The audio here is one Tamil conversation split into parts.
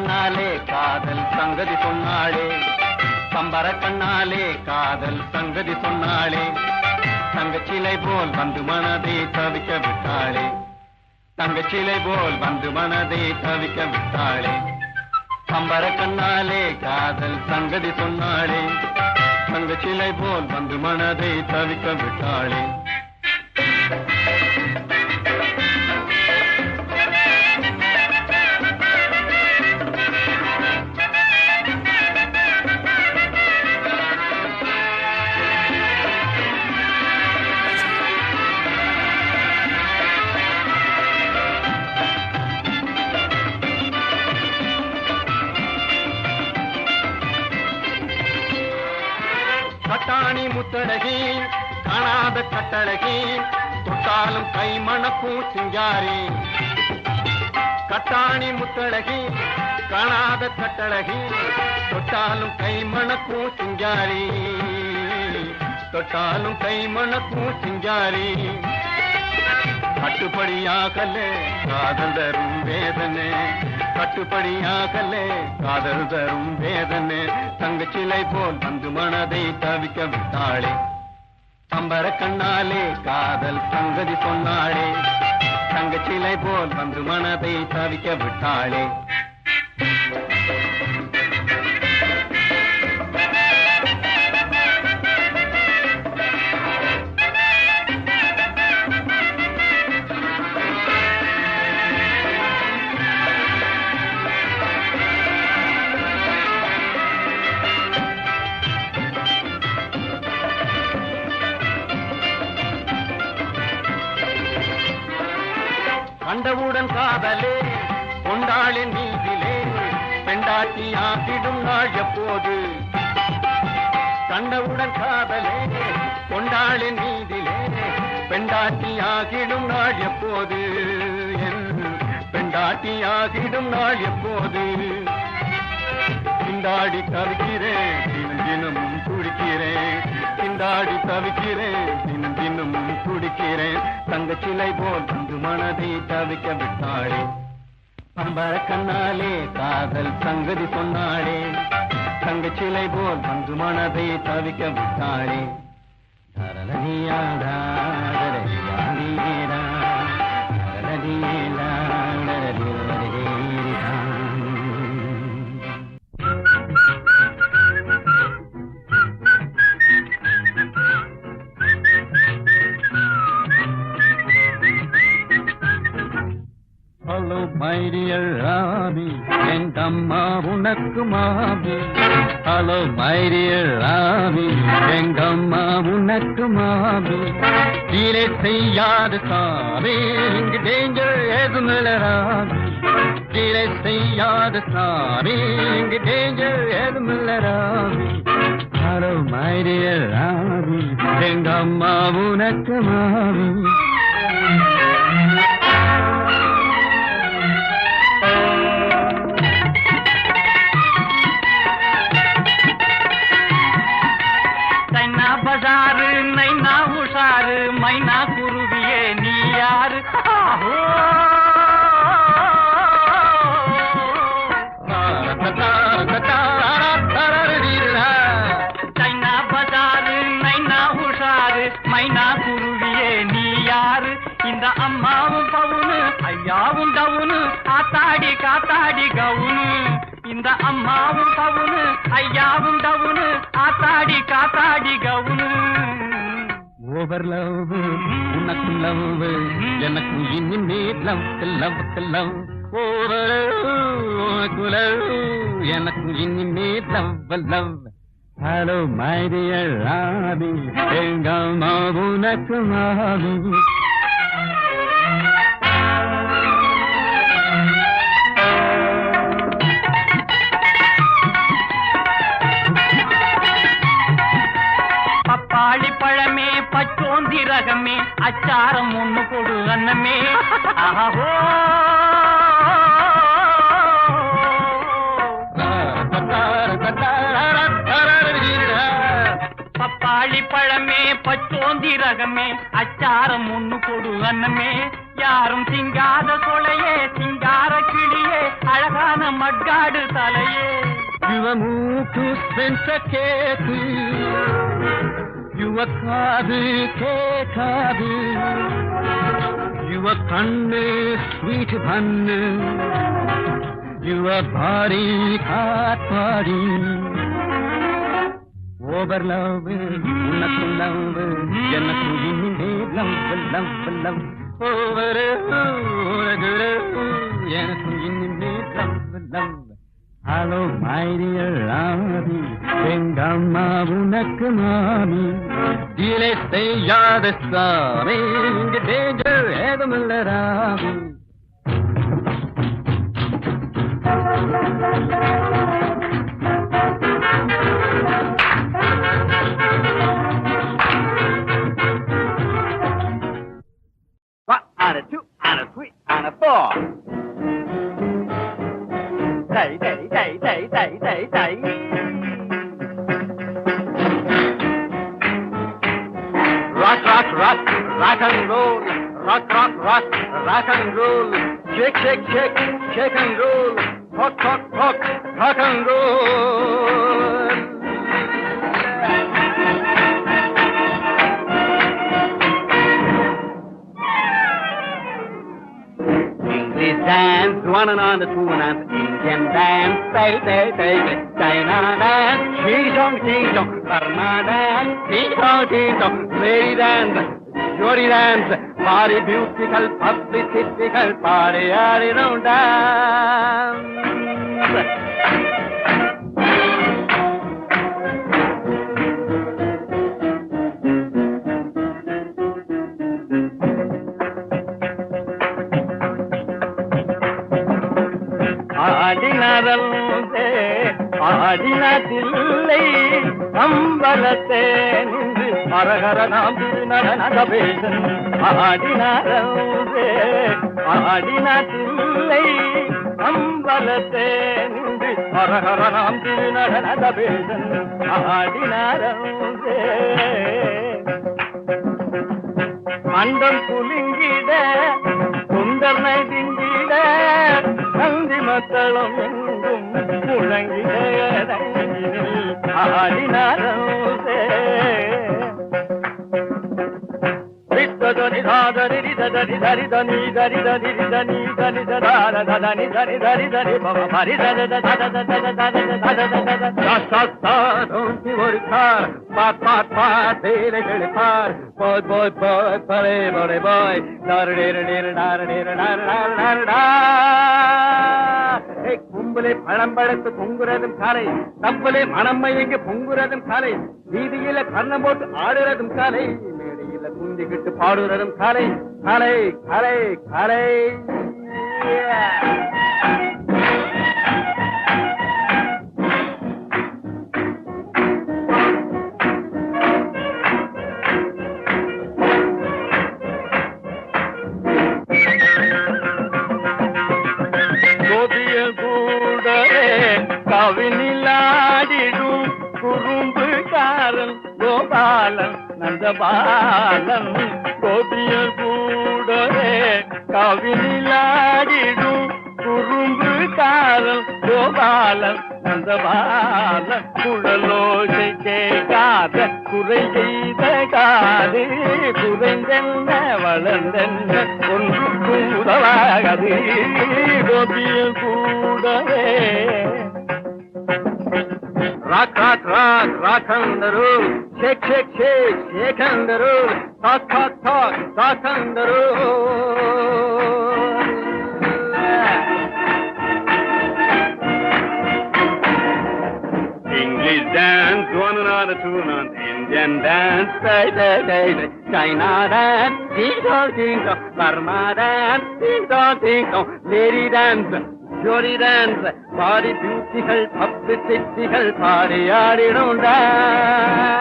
கண்ணாலே காதல் சங்கதி சொன்னாளே, பம்பர கண்ணாலே காதல் சங்கதி சொன்னாளே, தங்கச்சிலை போல் வந்து மனதை தவிக்க விட்டாளே, தங்கச்சிலை போல் வந்து மனதை தவிக்க விட்டாளே. பம்பர கண்ணாலே காதல் சங்கதி சொன்னாளே, தங்கச்சிலை போல் வந்து மனதை தவிக்க விட்டாளே. கட்டாணி முத்தழகி காணாத கட்டழகி, தொட்டாலும் கை மணக்கும் சிங்காரி. கட்டாணி முத்தழகி காணாத கட்டழகி, தொட்டாலும் கை மணக்கும் சிங்காரி, தொட்டாலும் கை மணக்கும் சிங்காரி. கட்டுப்படியாகலே காதல் தரும் வேதனை, கட்டுப்படியாகலே காதல் தரும் வேதனை. தங்கச்சிலை போல் வந்து மனதை தவிக்க விட்டாளே, பம்பர கண்ணாலே காதல் சங்கதி சொன்னாளே, தங்கச்சிலை போல் வந்து மனதை தவிக்க விட்டாளே. கண்டவுடன் காதலே கொண்டாளின் நீதிலே, பெண்டாட்டி ஆக்கிடும் நாள் எப்போது. கண்டவுடன் காதலே கொண்டாளின் நீதிலே, பெண்டாட்டி ஆகிடும் நாள் எப்போது, என் பெண்டாட்டி ஆகிடும் நாள் எப்போது. திண்டாடி தவிக்கிறேன் தினம் தினமும் துடிக்கிறேன், திண்டாடி தவிக்கிறேன் தினம் தினமும் துடிக்கிறேன். தங்கச்சிலை போல் வந்து மனதை தவிக்க விட்டாளே, பம்பர கண்ணாலே காதல் சங்கதி சொன்னாளே, தங்கச்சிலை போல் வந்து மனதை தவிக்க விட்டாளே. தரலனியாடா தரலியாடா தரலனியேடா தரலியேடா. Hello my dear Rabi, எங்கம்மா உனக்கு மாபி. Hello my dear Rabi, எங்கம்மா உனக்கு மாபி. கீழே செய்யாத சாமி, இங்கு டேஞ்சர் ஏதும் இல்ல ராபி. கீழே செய்யாத சாமி, இங்கு டேஞ்சர் ஏதும் இல்ல rabi. Hello my dear Rabi, எங்கம்மா உனக்கு மாபி. பஜாரு நைனா உஷாரு மைனா குருவியே நீ யாரு. சைனா பஜாரு நைனா உஷாரு மைனா குருவியே நீ யாரு. இந்த அம்மாவும் பவுனு ஐயாவும் டவுனு, காத்தாடி காத்தாடி கவுனு. இந்த அம்மாவும் பவுனு ஐயாவும் டவுனு, காத்தாடி காத்தாடி கவுனு. ஓவர் லவ் உனக்கு லவ், எனக்கு இனிமே லவ் லவ் லவ். ஓவர் உனக்கு லவ், எனக்கு இனிமே love love. Hello my dear Robbie, எங்க அம்மா உனக்கு மாபி. பப்பாளி பழமே பச்சோந்தி ரகமே, அச்சாரம் ஒண்ணு கொடு அன்னமே. ஆஹோ பப்பாளி பழமே பச்சோந்தி ரகமே, அச்சாரம் ஒண்ணு கொடு அன்னமே. யாரும் சிங்காத சொலையே சிங்கார கிளியே அழகான மட்காடு தலையே யுவ மூக்கு சென்ற கேக்கு யுவ காது கேட்காது யுவ கண்ணு ஸ்வீட் பண்ணு யுவ பாடி காட்பாடி ஓவர் லவ் உனக்கு லவ் எனக்கு இனிமே லவ் லவ் லவ் ஓவர் எனக்கு இனிமே love love hello my dear Rami எங்கம்மா உனக்கு மாமி இலை செய்யாத சாமி இங்க danger ஏதுமில்ல Rami On a 2, on a 3, on a 4. Day, day, day, day, day, day, day. Rock, rock, rock, rock and roll. Rock, rock, rock, rock and roll. Shake, shake, shake, shake and roll. Rock, rock, rock, rock and roll. Dance, one and on the two and on the Indian dance, say, say, say, China dance, ching-chong, ching-chong, Burma dance, ching-chong, ching-chong, lady dance, jolly dance, party beautiful, publicitycal, party, dance. ஆடினரல்லே ஆடினதில்லை அம்பலத்தே நின்று அரகர நாம் திருநடனதபேசன் ஆடினரல்லே ஆடினதில்லை அம்பலத்தே நின்று அரகர நாம் திருநடனதபேசன் ஆடினரல்லே அண்டம் குலுங்கிட சுந்தர் நதிங்கிட நந்தி மக்களும் எங்கும் முழங்கிட ஆடினாரே ரிதரி தாதரி தரி தரி தனி தரி தரி தனி தனி ததார தனி தரி தரி தரி பவ பரி தத தத தத தத don't you worry car pat pat pat dele gele par boy boy boy pare boy boy dar der der dar der dar dar dar hey kumbale பழம் பழத்து பொங்குறதும் காலை தப்பலே மணமையங்க பொங்குறதும் காலை வீதியில கர்ணம் போட்டு ஆடுறதும் காலை மேடையில குந்திக்கிட்டு பாடுறதும் காலை காலை காலை காலை கவினிலாடிடும் குறும்புக்காரன் கோபாலன் நந்தபாலன் கோபிய கூடவே கவினிலாடிடும் குறும்புக்காரன் கோபாலன் நந்தபாலன் குழலோசை கேட்காத குறை செய்த காது குறைந்தென்ன வளர்ந்தென்ன ஒன்றுக்கும் உதவாகது கோபிய கூடவே rock, rock, rock, rock on the roll. Shake, shake, shake, shake on the roll. Talk, talk, talk, talk on the roll. English dance, one another, two another. Indian dance, day, day, day, day. China dance, ding-dong, ding-dong. Burma dance, ding-dong, ding-dong. Lady dance. Jolly dance, body beautiful, publicitycal, party, don't dance.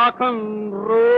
rock and roll.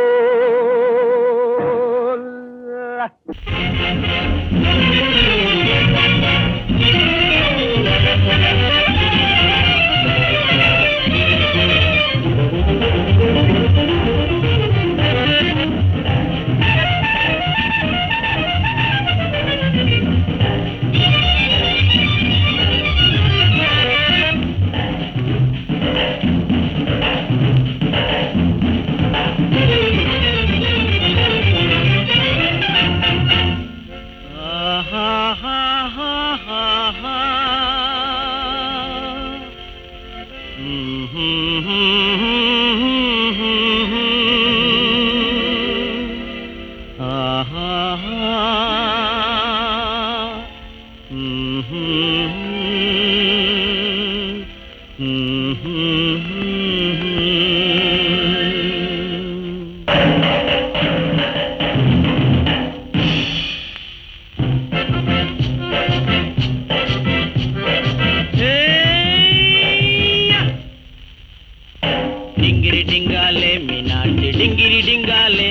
டிங்கிரி டிங்காலே மீனாட்சி டிங்கிரி டிங்காலே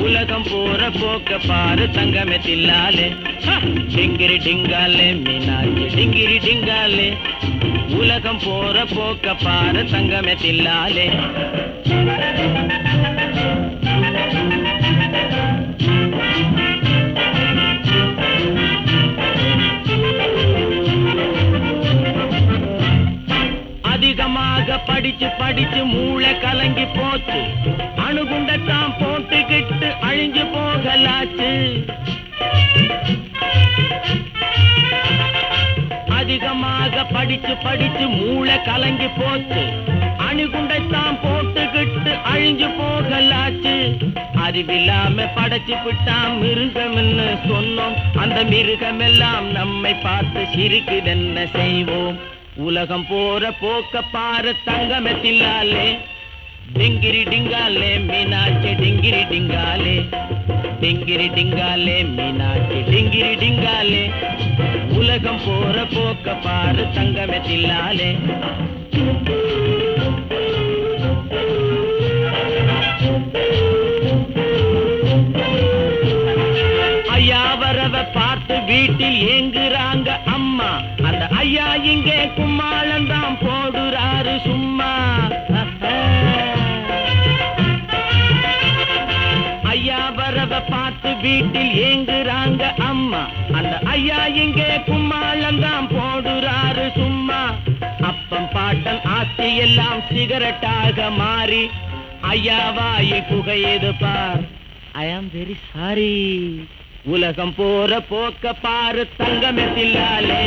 உலகம் போற போக்க பாரு தங்கமே தில்லாலே டிங்கிரி டிங்காலே மீனாட்சி டிங்கிரி டிங்காலே உலகம் போற போக்க பாரு தங்கமே தில்லாலே அதிகமாக படிச்சு படிச்சு மூளை கலங்கி போச்சு அணுகுண்டத்தான் போட்டுக்கிட்டு அழிஞ்சு போகலாச்சு அதிகமாக படிச்சு படிச்சு மூளை கலங்கி போச்சு அணுகுண்டத்தான் போட்டுக்கிட்டு அழிஞ்சு போகலாச்சு அறிவில்லாம படைச்சு விட்டான் மிருகம்னு சொன்னோம் அந்த மிருகம் எல்லாம் நம்மை பார்த்து சிரிக்குதென்ன செய்வோம் உலகம் போற போக்க பாரு தங்கமே தில்லாலே டிங்கிரி டிங்காலே மீனாட்சி டிங்கிரி டிங்காலே டிங்கிரி டிங்காலே மீனாட்சி டிங்கிரி டிங்காலே உலகம் போற போக்க பாரு தங்கமே தில்லாலே ஐயா வரவ பார்த்து வீட்டில் ஏங்குறாங்க அம்மா அந்த ஐயா இங்கே கும்மாளந்தான் போடுறாரு சும்மா ஐயா வரவ பார்த்து வீட்டில் ஏங்குறாங்க அம்மா அந்த ஐயா இங்கே கும்மாளந்தான் போடுறாரு சும்மா அப்பம் பாட்டம் ஆஸ்தி எல்லாம் சிகரெட்டாக மாறி ஐயா வாயை புகையது பார் ஐ ஆம் வெரி சாரி உலகம் போற போக்க பாரு தங்கமே தில்லாலே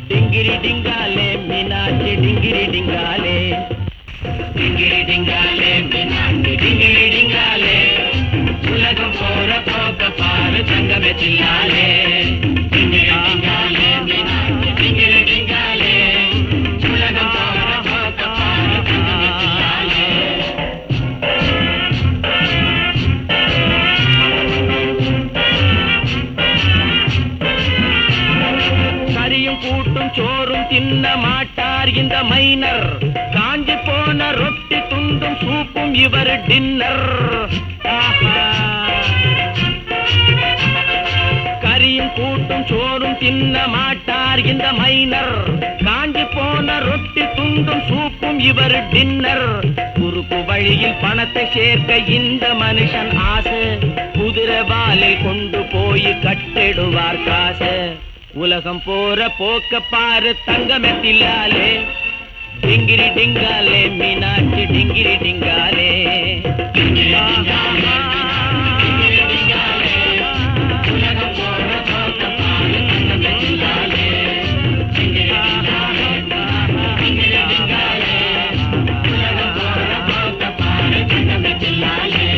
டிங்கிரி டிங்காலே மீனாட்சி டிங்கிரி டிங்காலே டிங்கிரி டிங்காலே மீனாட்சி டிங்கிரி டிங்காலே உலகம் போற போக்க பாரு தங்கமே தில்லாலே டிங்கிரி டிங்காலே மீனாட்சி டிங்கிரி டிங்காலே உலகம் போற போக்க பாரு தங்கமே தில்லாலே கூட்டும் சோறும் தின்ன மாட்டார் இந்த மைனர் காஞ்சி போன ரொட்டி துண்டும் சூப்பும் இவர் டின்னர் கரியும் கூட்டும் சோறும் தின்ன மாட்டார் இந்த மைனர் காஞ்சி போன ரொட்டி துண்டும் சூப்பும் இவர் டின்னர் குறுக்கு வழியில் பணத்தை சேர்க்க இந்த மனுஷன் ஆசை குதிரை வாலில் கொண்டு போய் கட்டிடுவார் காசு உலகம் போற போக்க பாரு தங்கமே தில்லாலே டிங்கிரி டிங்காலே மீனாட்சி டிங்கிரி டிங்காலே உலகம் போற போக்க பாரு தங்கமே தில்லாலே உலகம் போற போக்க பாரு தங்கமே தில்லாலே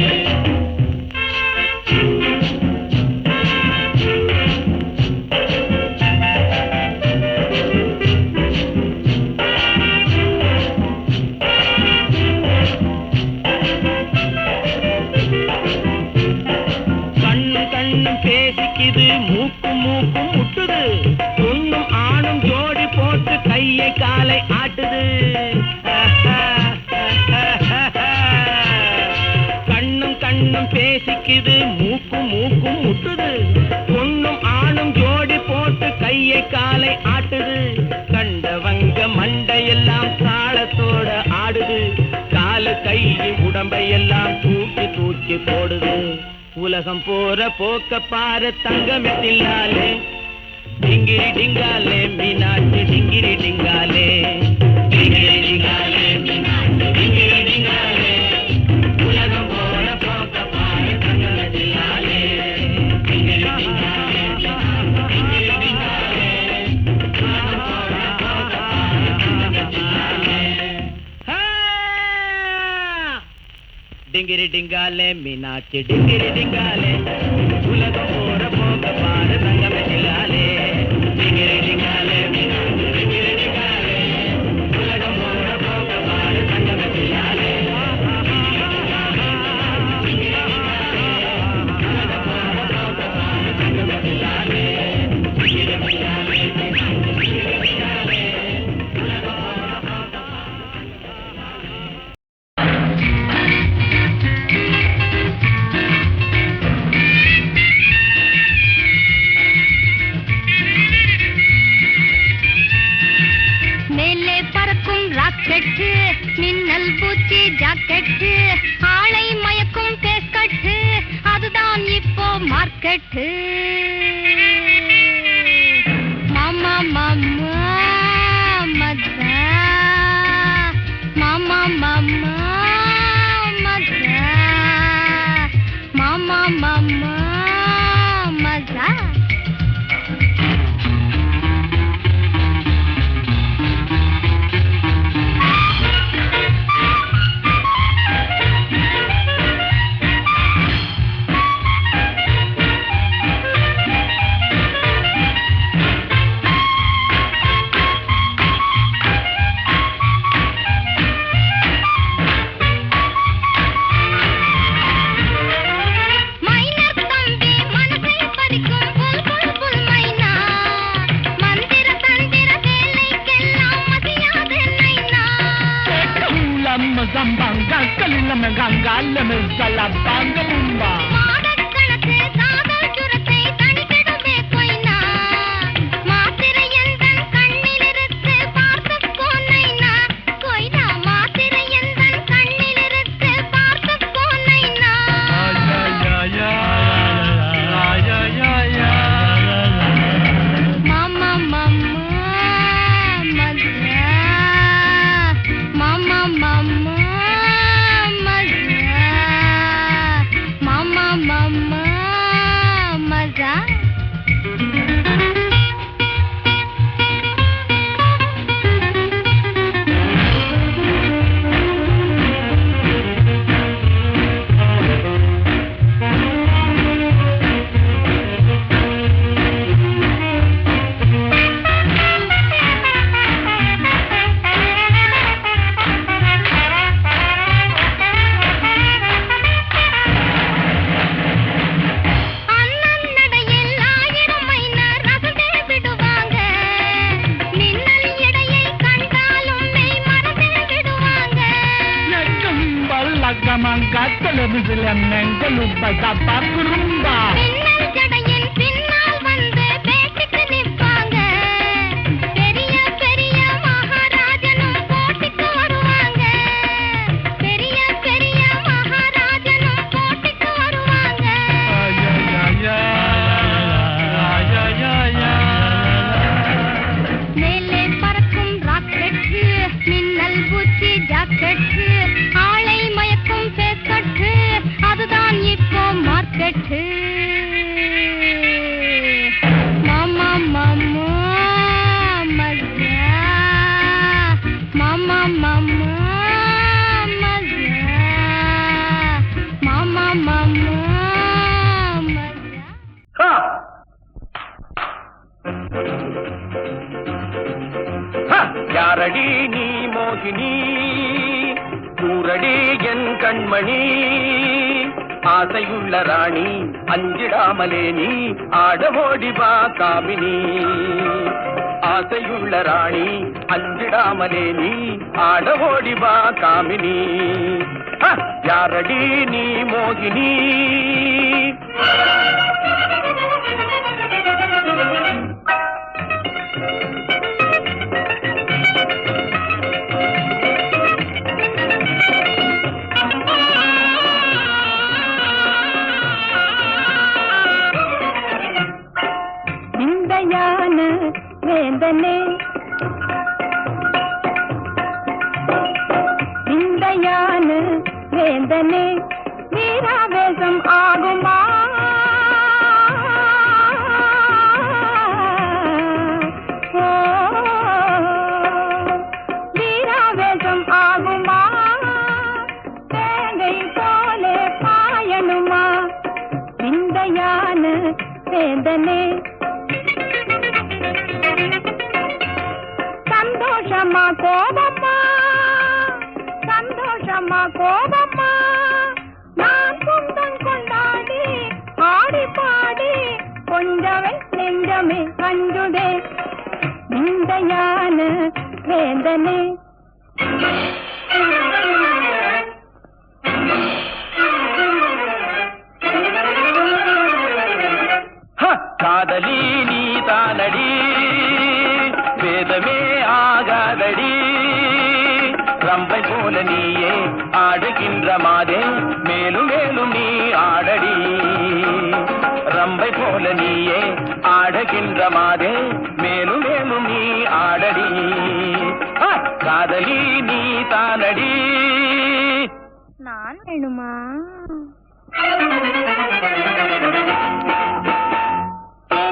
எல்லாம் தூக்கி தூக்கி போடுது. உலகம் போற போக்க பாரு தங்கமே தில்லாலே. டிங்கிரி டிங்காலே மீனாட்சி டிங்கிரி டிங்காலே. டிங்கிரி டிங்காலே மீனாட்சி டிங்கிரி டிங்காலே. உலகம் போற போக்க பாரு தங்கமே தில்லாலே. டிங்கிரி டிங்காலே டிங்கிரி டிங்காலே. உலகம் போற போக்க பாரு தங்கமே தில்லாலே. டிங்கிரி டிங்காலே மீனாட்சி டிங்கிரி டிங்காலே. உலகம் போற போக்க பாரு தங்கமே தில்லாலே. டிங்கிரி டிங்காலே மீனாட்சி டிங்கிரி டிங்காலே. உலகம் போற போக்க பாரு தங்கமே தில்லாலே. உலகம் போற போக்க பாரு தங்கமே தில்லாலே. டிங்கிரி டிங்காலே மீனாட்சி டிங்கிரி டிங்காலே. உலகம் போற போக்க ராக்கெட்டு மின்னல் பூச்சி ஜாக்கெட்டு ஆளை மயக்கும் பேஸ்கட்டு அதுதான் இப்போ மார்க்கெட்டு. மாமா மாமா மஜா மாமா மாமா மஜா மாமா மாமா மஜா. யாரடி நீ மோகினி கூரடி என் கண்மணி ஆசையுள்ள ராணி அஞ்சிடாமலே நீ ஆடமோடி வா காமினி ஆசையுள்ள ராணி அஞ்சிடாமலே நீ ஆடமோடி வா காமினி யாரடி நீ மோகினி விந்தையானு வேந்தனே வீராவேசம் ஆகுமா வீராவேசம் ஆகுமா தேங்கை போலே பாயணுமா விந்தையானு வேந்தனே சந்தோஷமா கோபமா சந்தோஷமா கோபமா நான் சொந்தம் கொண்டாடி ஆடி பாடி கொஞ்சமே நெஞ்சமே கண்டுதே விந்தையான வேந்தனே காதலி நீ தானடி வேதமே ஆகாதடி ரம்பை போல நீயே ஆடுகின்ற மாதே மேலும் மேலும் நீ ஆடடி ரம்பை போல நீயே ஆடுகின்ற மாதே மேலும் மேலும் நீ ஆடடி காதலி நீ தானடி நான் வேணுமா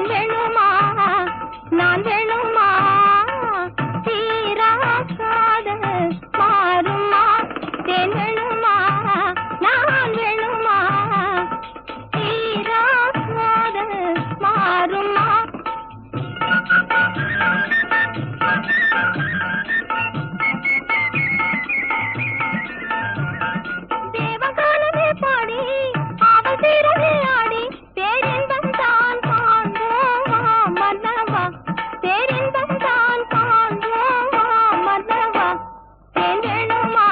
வேணுமா நான் வேணுமா தீராக்காத மாறுமா தேன் வேணுமா நான் வேணுமா தீராக்காத மாறுமா தேவகாலமே பாடி அவள் தீரவே ஆடி பேரின்பம் தான் காண்போமா மன்னவா பேரின்பம் தான் காண்போமா மன்னவா தேன் வேணுமா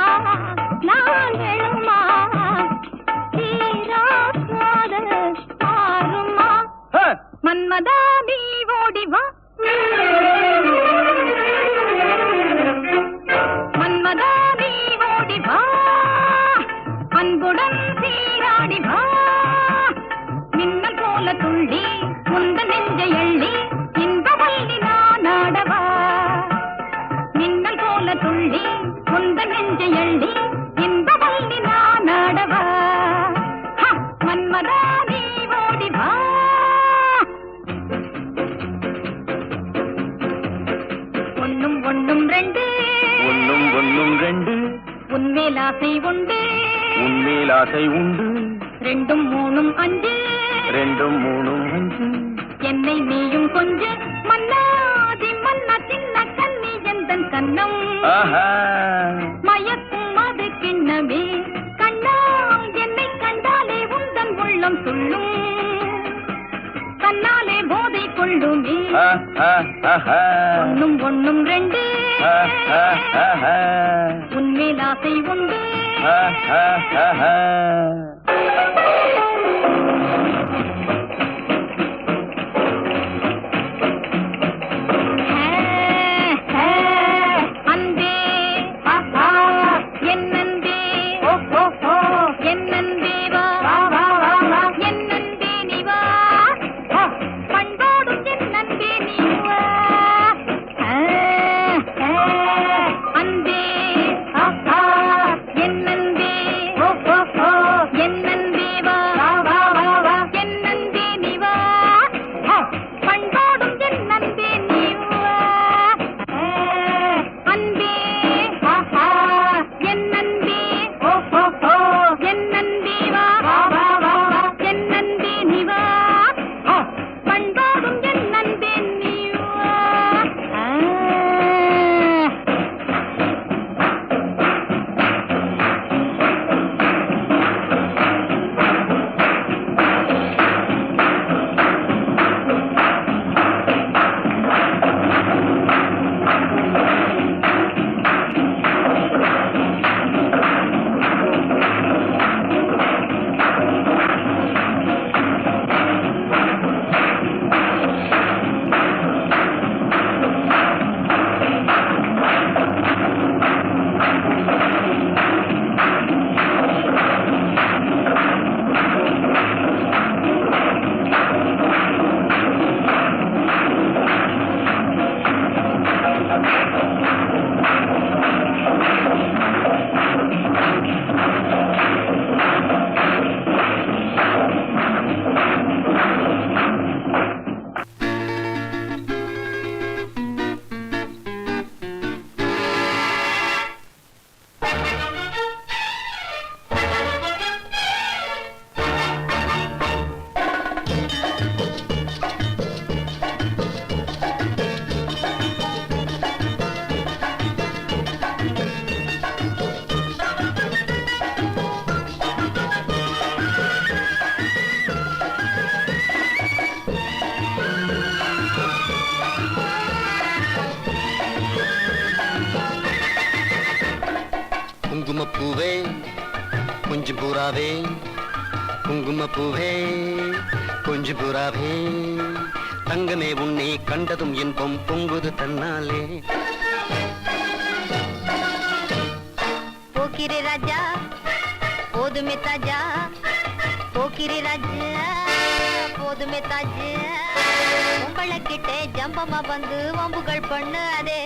நான் வேணுமா தீராக்காத மாறுமா மன்மதா நீ ஓடிவா மன்மதா நீ ஓடிவா அன்புடன் சீராடி வா மின்னல் போல துள்ளி முந்த நெஞ்சை எள்ளி இன்பவல்லி நான் ஆடவா மின்னல் போல துள்ளி முந்த நெஞ்சை எள்ளி இன்பவல்லி நான் ஆடவா மன்மதா நீ ஓடி வா ஒன்னும் ஒன்னும் ரெண்டு ஒன்னும் ஒன்னும் ரெண்டு உன்மேல் ஆசை உண்டு உன்மேல் ஆசை உண்டு ரெண்டும் மூணும் அஞ்சு ரெண்டும் மூணும் அஞ்சு என்னை நீயும் கொஞ்சு மன்னாதி மன்னா சின்ன கண்ணி எந்தன் கண்ணம் மயக்கும் அது கிண்ணமே கண்ணா என்னை கண்டாலே உந்தன் உள்ளம் சொல்லும் கண்ணாலே போதை கொள்ளுமே ஒன்னும் ஒன்னும் ரெண்டு உன்மேல் ஆசை உண்டு அன்பே என்னன்பே என்னன்பேவா என்னன்பே நீவா பண்பாடும் என்னன்பே நீவா அன்பே என்னன்பே குங்குமப்பூவே கொஞ்சம் புறாவே, குங்குமப்பூவே கொஞ்சம் புறாவே, தங்கமே உன்னை கண்டதும் இன்பம் பொங்குது தன்னாலே. போக்கிரி ராஜா போதுமே தாஜா, போக்கிரி ராஜா போதுமே தாஜா, உங்களை கிட்டே ஜம்பமா வந்து வம்புகள் பண்ணு அதே.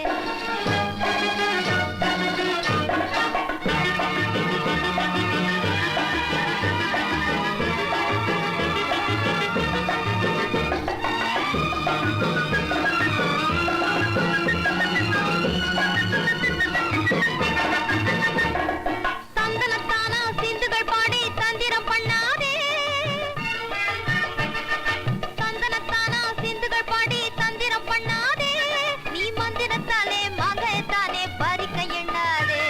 தந்தனத்தானா சிந்துகள் பாடி தந்திரம் பண்ணாதே, தந்தனத்தானா சிந்துகள் பாடி தந்திரம் பண்ணாதே, நீ மந்திரத்தாலே மகைத்தானே பறிக்க எண்ணாதே,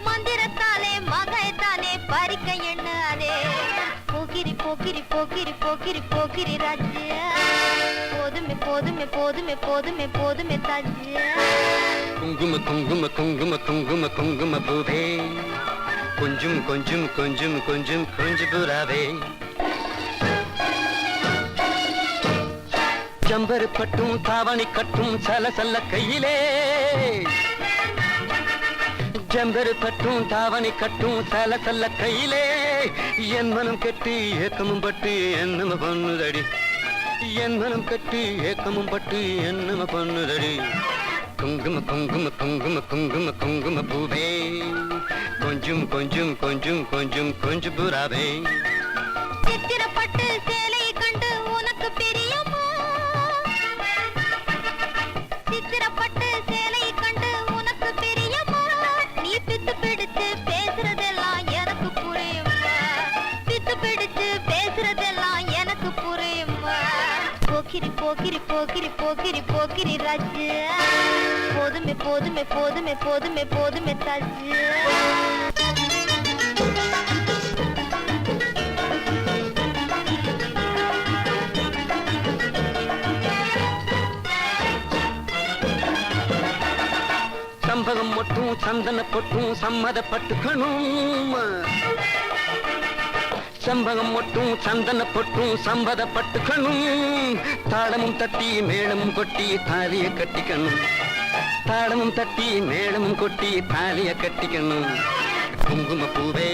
மந்திரத்தாலே மகைத்தானே பறிக்க எண்ணாதே. போக்கிரி போக்கிரி போக்கிரி போக்கிரி போக்கிரி ராஜா, போதுமே போதுமே போதுமே போதுமே போதுமே தாஜா. குங்கும குங்கும குங்கும குங்கும குங்கும பூவே கொஞ்சம் கொஞ்சம் கொஞ்சம் கொஞ்சம் கொஞ்சம் புறாவே, ஜம்பரு பட்டும் தாவணி கட்டும் சல சல்ல கையிலே, ஜம்பரு பட்டும் தாவணி கட்டும் சல சல்ல கையிலே, என் மனம் கட்டி ஏக்கமும் பட்டு என்னம பண்ணுதடி, என் மனம் கட்டி ஏக்கமும் பட்டு என்னம பண்ணுதடி. குங்கும குங்கும குங்கும குங்கும குங்கும பூவே கொஞ்சம் கொஞ்சம் கொஞ்சம் கொஞ்சம் கொஞ்சம் புறாவே. சித்திரப்பட்டு சேலை கண்டு உனக்கு பிரியமா, சித்திரப்பட்டு சேலை கண்டு உனக்கு பிரியமா, நீ பித்து பிடிச்சு பேசுறதெல்லாம் எனக்கு புரியுமா, பித்து பிடிச்சு பேசுறதெல்லாம் எனக்கு புரியுமா. போக்கிரி போக்கிரி போக்கிரி போக்கிரி போக்கிரி ராஜா, போதுமே போதுமே போதுமே போதுமே போதுமே தாஜா. சம்பகம் மட்டும் சந்தன பொட்டும் சம்மதப்பட்டுக்கணும், சம்பகம் மட்டும் சந்தன பொட்டும் சம்மதப்பட்டுக்கணும், தாளமும் தட்டி மேளமும் கொட்டி தாலிய கட்டிக்கணும், தாளமும் தட்டி மேளமும் கொட்டி தாலிய கட்டிக்கணும். குங்கும பூவே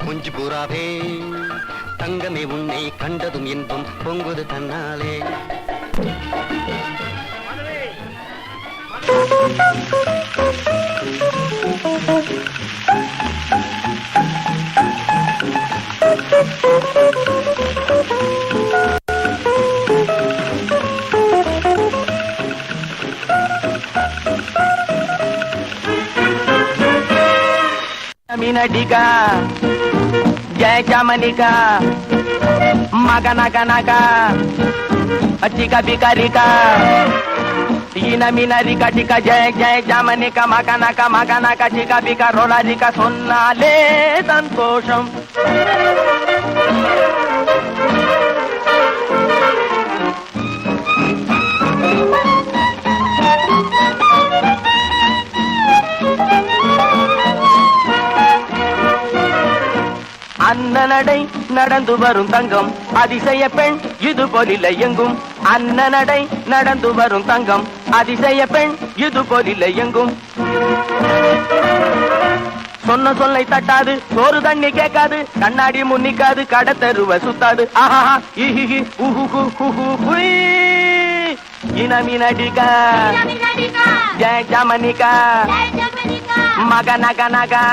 கொஞ்சம் புறாவே, தங்கமே உன்னை கண்டதும் இன்பம் பொங்குது தன்னாலே. Minadika Jai Jamanika Maganaka Achika Bikarika Ina Minarika Tika Jai Jai Jamanika Maganaka Chika Bika Rolarika Sonnale Santosham அன்னநடை நடந்து வரும் தங்கம் அதிசய பெண் இது போலில்லை எங்கும், அன்னநடை நடந்து வரும் தங்கம் அதிசய பெண் இது போலில்லை எங்கும். சொன்ன சொல்லை தட்டாது சோறு தண்ணி கேட்காது, கண்ணாடி முன்னிக்காது கடத்தருவ சுத்தாது. ஆஹா இஹி உஹு ஹுய் இனமினடிகா ஜெய ஜமனிகா மகனகனகா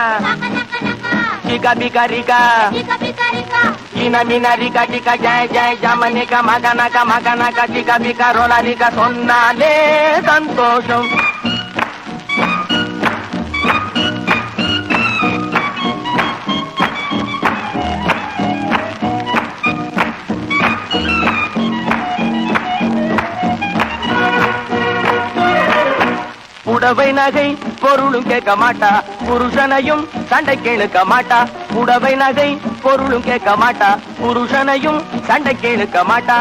Chika bikarika Ina minarika Chika jai jai jamanika Maganaka Chika bika rolarika Sonnale santosham புடவை நகை பொருளும் கேட்க மாட்டா, புருஷனையும் சண்டை கேளுக்க மாட்டா, புடவை நகை பொருளும் கேட்க மாட்டா, புருஷனையும் சண்டை கேளுக்க மாட்டா.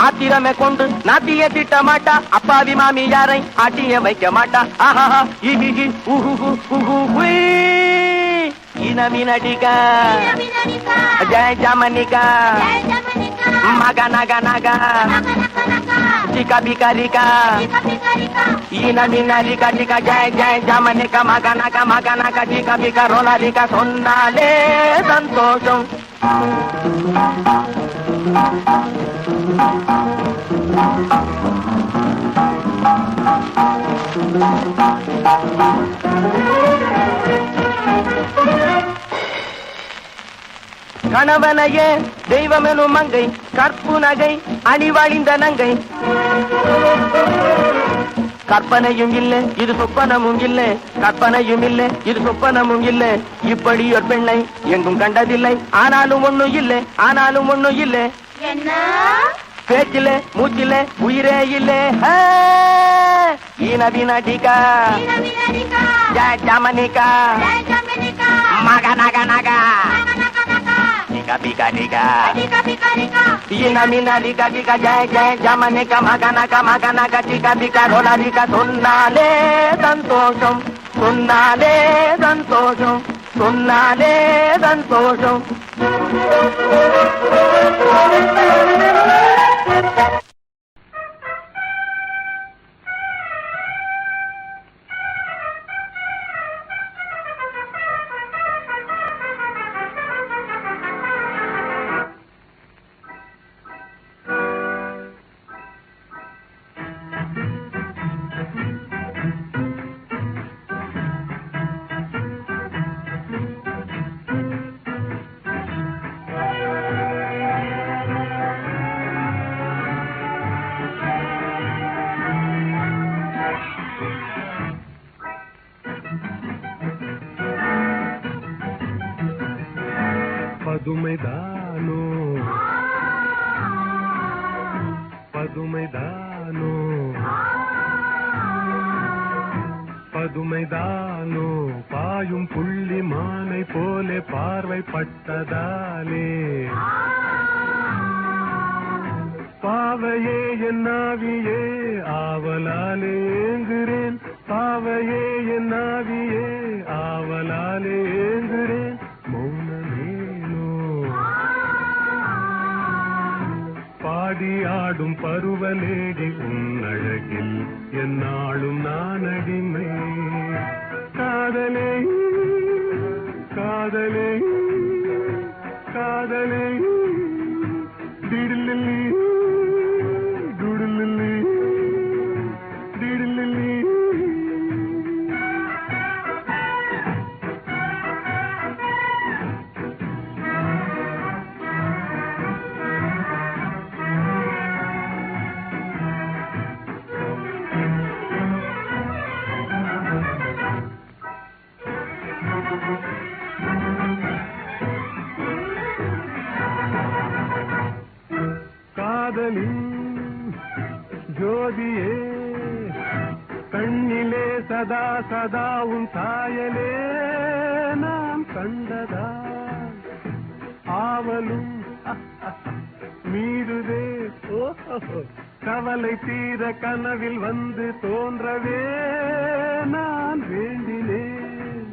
ஆத்திரமே கொண்டு நாத்திய திட்ட மாட்டா, அப்பாவி மாமி யாரை ஆட்டிய வைக்க மாட்டா. ஆஹா இஹி உஹு உஹு இனமினடிகா ஜெய ஜமனிகா மக நக நக சிகா பிகரிகா இனமினரிகா டிகா ஜெய ஜெய ஜமனிகா மக நக சிகா பிகா ரோலரிகா சொன்னாலே சந்தோஷம். கணவனையே தெய்வமெனும் மங்கை, கற்பு நகை அணிவழிந்த நங்கை. கற்பனையும் இல்லை இது சொப்பனமும் இல்லை, கற்பனையும் இல்லை இது சொப்பனமும் இல்லை. இப்படி ஒரு பெண்ணை எங்கும் கண்டதில்லை. ஆனாலும் ஒண்ணும் இல்லை, ஆனாலும் ஒண்ணும் இல்லை. பேச்சிலே மூச்சிலே உயிரே இல்லை. ஈனவினடிகா ஜெய ஜமனிகா மக நக நக பிகா டிகா ஈனமினரிகா டிகா ஜெய ஜெய ஜமனிகா மக நக டிகா பிகா ரோலரிகா சொன்னாலே சந்தோஷம், சொன்னாலே சந்தோஷம், சொன்னாலே சந்தோஷம். பதுமைதானோ பதுமைதானோ பதுமைதானோ பாயும் புள்ளி மானை போலே பார்வை பட்டதாலே பாவையே என்னாவியே ஆவலாலே ஏங்குறேன், பாவையே என்னாவியே ஆவலாலே ஏங்குறேன். மௌனமேனோ பாடி ஆடும் பருவலேடி உன்னழகில் என்னாலும் நான் அடிமை. காதலே காதலே காதலே டிடிலில்லி டுடிலில்லி டிடிலில்லி. காதலின் ஜோதியே கண்ணிலே சதா சதா உன் சாயலே நான் கண்டதா ஆவலும் மீதுதே. ஓஹோ கவலை தீர கனவில் வந்து தோன்றவே நான் வேண்டினேன்.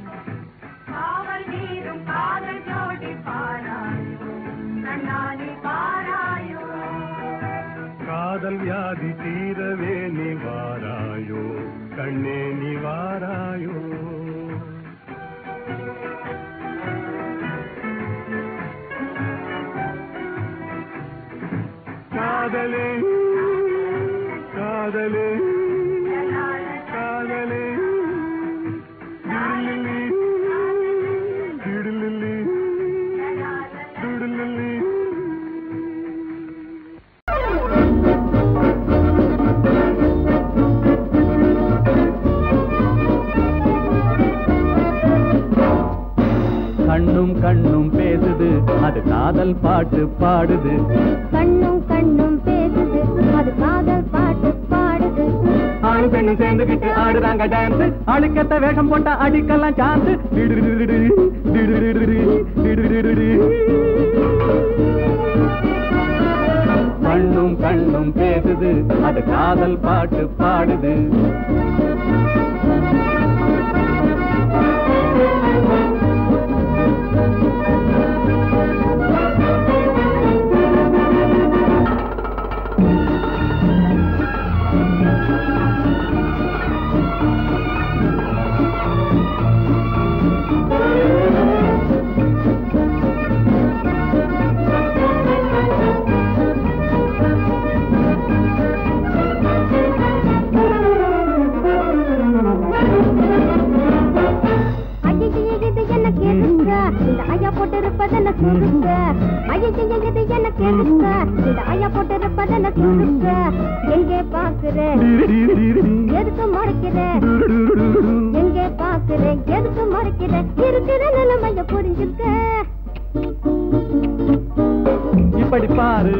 காவல் நீரும் காதல் ஜோடி பாராயோ கண்ணாடி பாராயோ. காதல் வியாதி தீரவே நீ வாராயோ கண்ணே நீ வாராயோ. காதலே காதலே காதலே டிடிலில்லி டிடிலில்லி டிடிலில்லி. கண்ணும் கண்ணும் பேசுது அது காதல் பாட்டு பாடுது. கண்ணும் கண்ணும் பேசுது அது காதல் பாட்டு பாடுது. ஆணு பெண்ணும் சேர்ந்துகிட்டு ஆடுறாங்க டான்ஸ். அழுக்கத்த வேஷம் போட்டா அடிக்கலாம் சான்ஸ். வண்ண கண்ணும் கண்ணும் பேசுது அது காதல் பாட்டு பாடுது எங்கே பாக்குற எதுக்கு மறைக்கிற எங்கே பாக்குற எதுக்கு மறைக்கிற இருக்கிற நிலைமைய புரிஞ்சுக்க இப்படி பாரு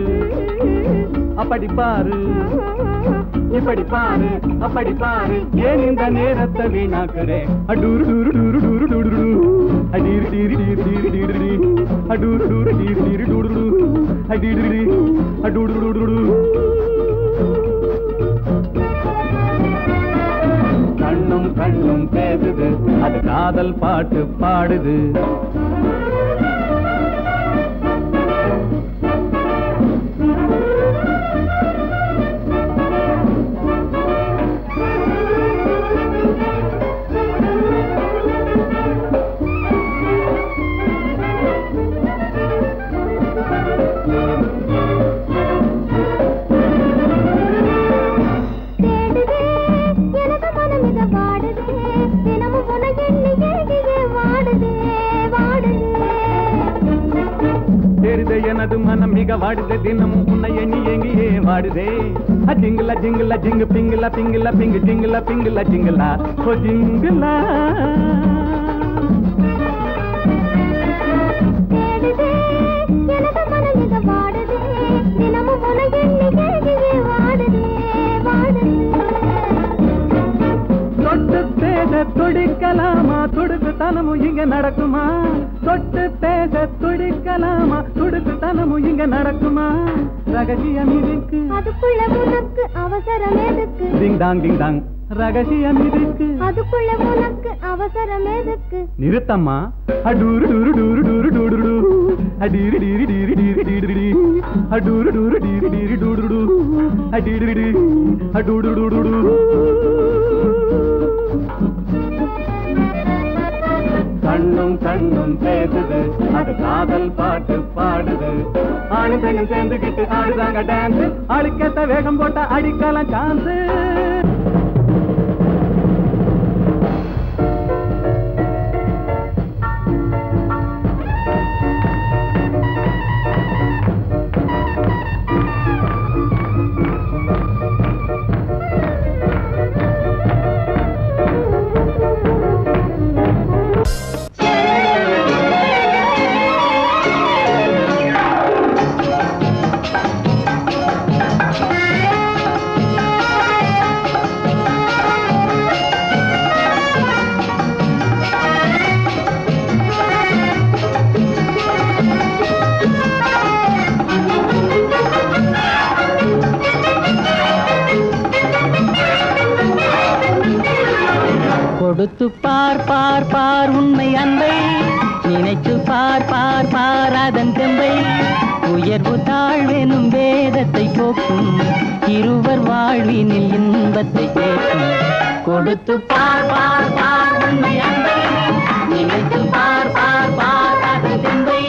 அப்படி பாரு இப்படி பாரு அப்படி பாரு ஏன் இந்த நேரத்தை வீணாக்குறேன் அடூரு டூரு டூரு டூரு டூரு அடீரு டீரு டீரு டீரு டீரு டீ அடூரு டூரு டீரு டீரு டூரு டூ அடீரு டீ அடூரு டூரு கண்ணும் கண்ணும் பேசுது அது காதல் பாட்டு பாடுது எனது மனம் மிக வாடுதே தினமும் உன்னை எண்ணி எங்கியே வாடுதே ஜிங்கில ஜிங்கில ஜிங்கு பிங்கில பிங்கில பிங்கு ஜிங்கில பிங்கில ஜிங்கிலா ஓ ஜிங்கிலா தொட்டு பேச துடிக்கலாமா துடுக்கு தனமும் இங்க நடக்குமா தொட்டு பேச துடிக்கலாமா துடுக்கு தனமும் இங்க நடக்குமா ரகசியம் இருக்கு அதுக்குள்ள உனக்கு அவசரம் எதுக்கு டிங் டாங் டிங் டாங் ரகசியம் இருக்கு அதுக்குள்ள உனக்கு அவசரம் எதுக்கு நிறுத்தம்மா அடூரு டூரு டூரு டூரு டூரு டூ அடீரி டீரி டீரி டீரி டீரி டீ அடூரு டூரு டீரி டீரி டூரு டூ அடீரி டீ அடூரு டூரு டூ கண்ணும் கண்ணும் பேசுது அது காதல் பாட்டு பாடுது ஆணு பெண்ணும் சேர்ந்துகிட்டு ஆடுதாங்க டான்ஸ் அழுக்கத்த வேகம் போட்டா அடிக்கலாம் சான்ஸ் கொடுத்து பார் பார் பார் உண்மை அன்பை நினைத்து பார் பார் பார் அதன் தெம்பை உயர்வு தாழ்வெனும் வேதத்தை போக்கும் இருவர் வாழ்வினில் இன்பத்தை கேட்கும் கொடுத்து பார் பார் பார் உண்மை அன்பை நினைத்து பார் பார் பார் அதன் தெம்பை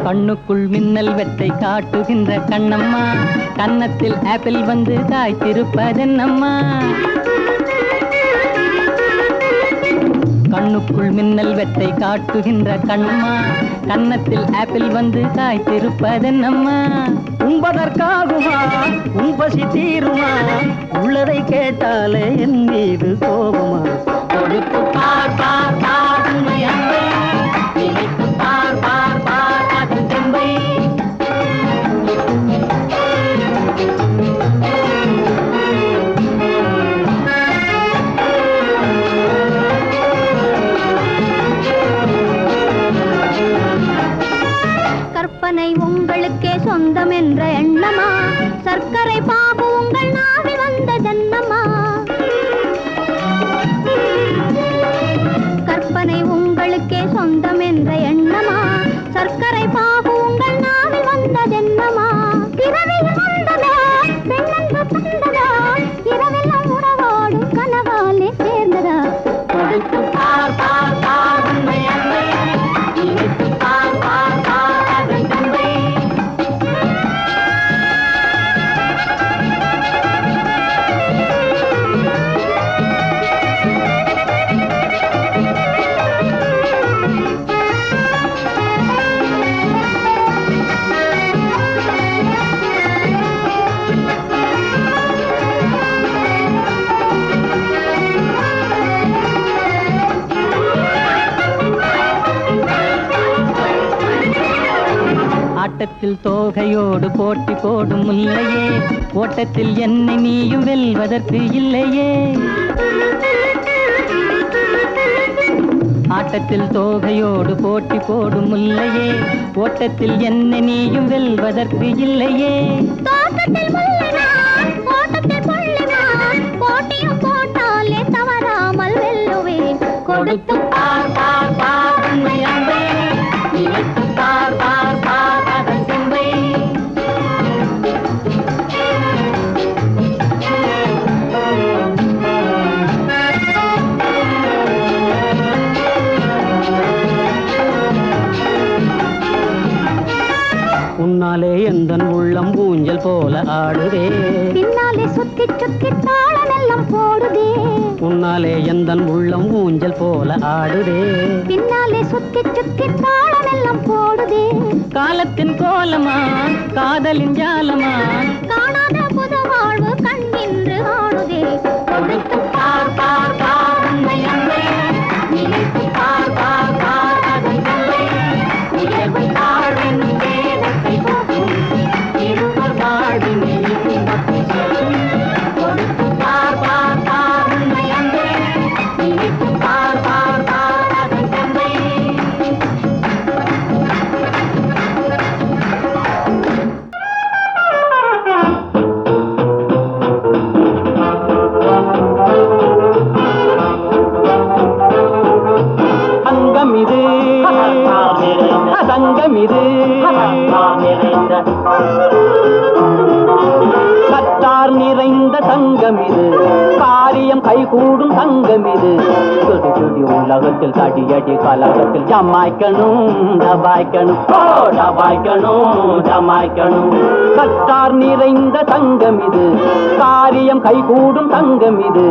கண்ணுக்குள் மின்னல் வெட்டை காட்டுகின்ற கண்ணம்மா கன்னத்தில் ஆப்பிள் வந்து காய்த்திருப்பதென்னம்மா கண்ணுக்குள் மின்னல் வெட்டை காட்டுகின்ற கண்ணம்மா, கன்னத்தில் ஆப்பிள் வந்து காய்த்திருப்பதென்னம்மா? உண்பதற்காகுமா உன்பசி தீருமா, உள்ளதை கேட்டாலே என் மீது கோபமா? கொடுத்து பார் பார் பார் உண்மை அன்பை, நினைத்து பார் பார் பார் அதன் தெம்பை. கற்பனை உங்களுக்கே சொந்தம் என்ற எண்ணமா, சர்க்கரை பாபு உங்கள் நாவில் வந்த ஜன்னமா? கற்பனை உங்களுக்கே சொந்தம் என்ற எண்ணமா, சர்க்கரை பாபு உங்கள் நாவில் வந்த ஜன்னமா? இரவில் வந்ததா பெண்ணென்று தந்ததா, இரவெல்லாம் உறவாடும் கனவாலே சேர்ந்ததா? கொடுத்து பார் பார் பார் உண்மை அன்பை, நினைத்து பார் பார் பார் அதன் தெம்பை. ஆட்டத்தில் தோகையோடு போட்டி போடும் முல்லையே, ஓட்டத்தில் என்னை நீயும் வெல்வதற்கு இல்லையே. ஆட்டத்தில் தோகையோடு போட்டி போடும் முல்லையே, ஓட்டத்தில் என்னை நீயும் வெல்வதற்கு இல்லையே. தோட்டத்தில் முல்லைதான், ஓட்டத்தில் புள்ளிதான், போட்டியும் போட்டாலே தவறாமல் வெல்லுவேன். கொடுத்து பார் பார் பார் உண்மை அன்பை, நினைத்து பார் பார் பார் அதன் தெம்பை. உன்னாலே எந்தன் உள்ளம் ஊஞ்சல் போல ஆடுதே, பின்னாலே சுத்தி சுத்தி தாளமெல்லாம் போடுதே. உன்னாலே எந்தன் உள்ளம் ஊஞ்சல் போல ஆடுதே, பின்னாலே சுத்தி சுத்தி தாளமெல்லாம் போடுதே. காலத்தின் கோலமா காதலின் ஜாலமா, காணாத புது வாழ்வு கண்ணின்று ஆடுதே. கொடுத்து பார் பார் பார் உண்மை அன்பை, நினைத்து பார் பார் பார் அதன் தெம்பை. உயர்வு தாழ்வின் வேதத்தை போக்கும், இருவர் வாழ்வின் இன்பத்தை சொல்லும். கொடுத்து பார் பார் பார் உண்மை அன்பை, நினைத்து பார் பார் பார் அதன் தெம்பை. சங்கமிது சங்கமிது கத்தார் நிறைந்த சங்கமிது, காரியம் கைகூடும் சங்கமிது. சுடி சுடி உலகத்தில் தடியடி கலகத்தில் ஜமாய்க்கணும் டபாய்க்கணும், ஓ டபாய்க்கணும் ஜமாய்க்கணும். கத்தார் நிறைந்த சங்கமிது, காரியம் கைகூடும் சங்கமிது.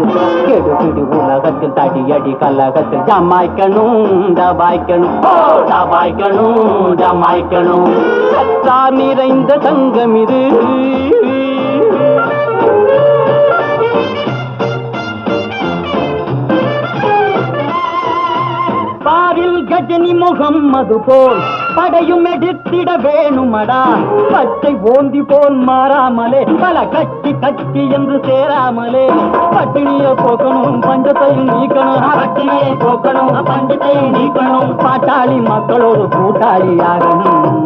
கெடுபிடி உலகத்தில் தடியடி கலகத்தில் ஜமாய்க்கணும் டபாய்க்கணும், ஓ டபாய்க்கணும் ஜமாய்க்கணும். கத்தார் நிறைந்த சங்கமிது. பாரில் கஜினி முகம்மது போல் படையும் எடுத்திட வேணுமடா, பச்சை ஓந்தி போல் மாறாமலே பல கட்சி கட்சி என்று சேராமலே. பட்டினியை போக்கணும் பஞ்சத்தையும் நீக்கணும், பட்டினியை போக்கணும் பஞ்சத்தையும் நீக்கணும். பாட்டாளி மக்களோடு கூட்டாளியாகணும்,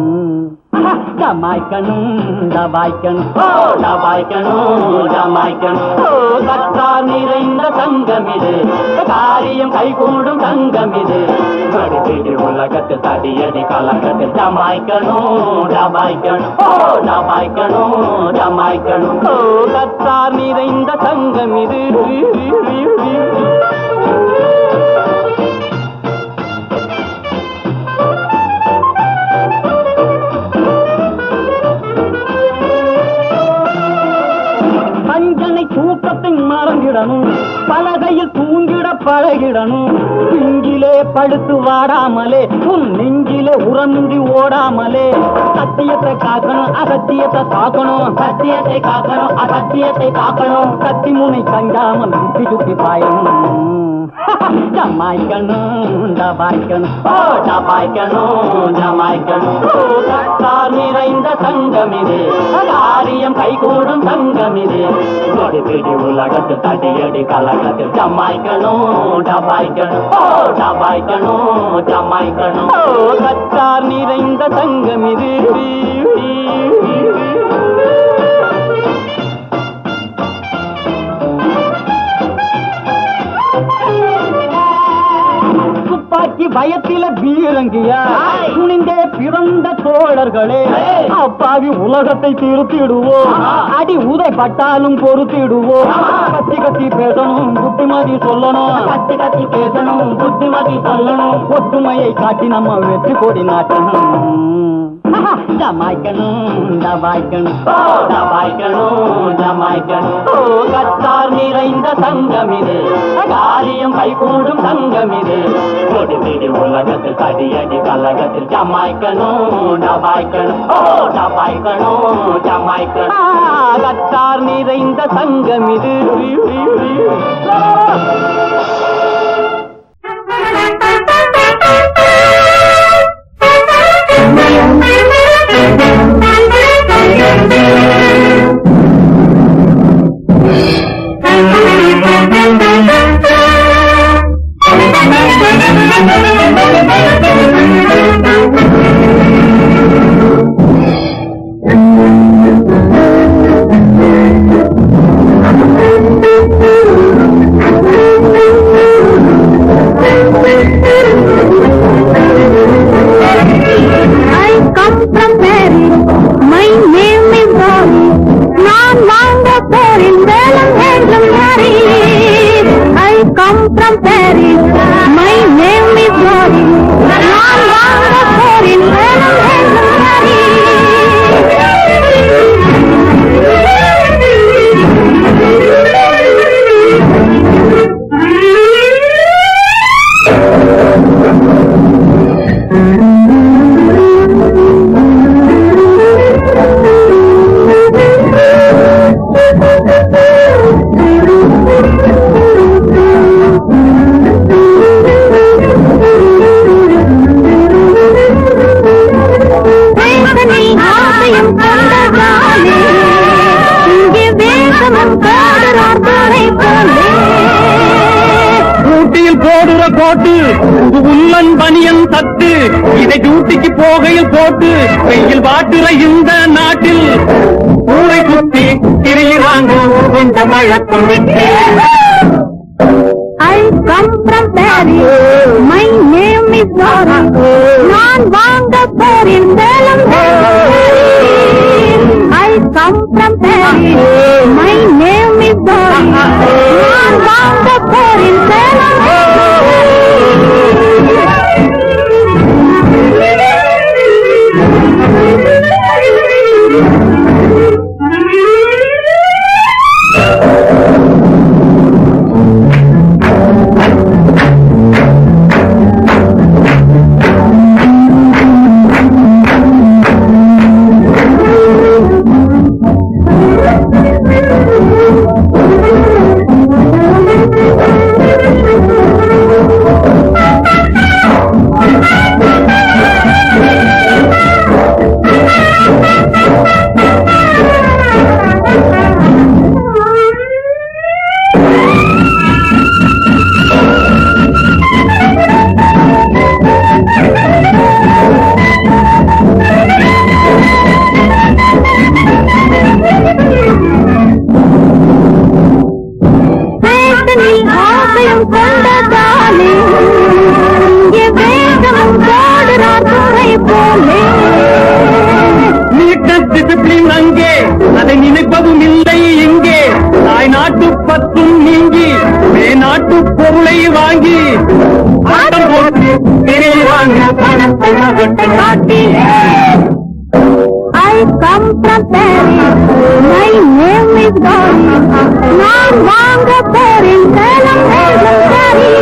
ஜமாய்க்கணும் டபாய்க்கணும், ஓ டபாய்க்கணும் ஜமாய்க்கணும். ஓ கத்தார் நிறைந்த சங்கமிது, காரியம் கைகூடும் சங்கமிது. கடிபிடி உலகத்தில் தடியடி கலகத்தில் ஜமாய்க்கணும் டபாய்க்கணும், ஓ டபாய்க்கணும் ஜமாய்க்கணும். ஓ கத்தார் நிறைந்த சங்கமிது. பஞ்சனை தூக்கத்தை மறந்திடணும், பலகையில் தூங்கிட பழகிடணும். பிஞ்சிலே படுத்து வாடாமலே உன் நெஞ்சிலே உறமின்றி ஓடாமலே சத்தியத்தை காக்கணும் அசத்தியத்தை காக்கணும். சத்தியத்தை காக்கணும் அசத்தியத்தை காக்கணும். கத்தி முனை கஞ்சாமல் சுத்தி சுத்தி பாயணும். ஜமாய்க்கணும் ஜமாய்க்கணும் ஜமாய்க்கணும் ஜமாய்க்கணும். கத்தார் நிறைந்த தங்கமிது காரியம் கைகூடும் தங்கமிது. பிடி உலகத்து தடியடி கலகத்தில் ஜமாய்க்கணும் ஜமாய்க்கணும் ஜமாய்க்கணும் ஜமாய்க்கணும். கத்தார் நிறைந்த தங்கமிது. துப்பாக்கி பயத்தில பீரங்கியா துணிந்தே பிறந்த தோழர்களே, அப்பாவி உலகத்தை திருத்திடுவோம். அடி உதை பட்டாலும் பொறுத்திடுவோம். கத்தி கத்தி பேசணும் புத்திமதி சொல்லணும். கத்தி கத்தி பேசணும் புத்திமதி சொல்லணும். ஒற்றுமையை காட்டி நம்ம வெற்றி கொடி நாட்டணும். ஜமாய்க்கணும் ஜமாய்க்கணும் ஜமாய்க்கணும் ஜமாய்க்கணும். கத்தார் நிறைந்த சங்கமிது காரியம் கைகூடும் சங்கமிது. கொடி பிடி உலகத்தில் தடியடி கலகத்தில் ஜமாய்க்கணும் ஜமாய்க்கணும் ஜமாய்க்கணும் ஜமாய்க்கணும். கத்தார் நிறைந்த சங்கமிது. போட்டு உள்ளன் பனியன் தட்டு இதை டியூட்டிக்கு போகையில் போட்டு வெயில் வாட்டுற இந்த நாட்டில் ஊரை குத்தி திரியிறாங்க இந்த மழக்கம் விட்டு. I come from Paris, my name is Nora. நான் வாங்க போறேன் வேலம். I come from Paris, my name is Nora. நான் வாங்க போறேன் வேலம். அதை நினைப்பதும் இல்லை இங்கே. தாய் நாட்டு பத்தும் நீங்கி நாட்டு பொருளை வாங்கி ஆட்டம் போட்டு திரிவாங்க பணத்தை காட்டி. I come from Paris. My name is Gauri. நான் வாங்க போறேன் சேலம் மேலும் சரி.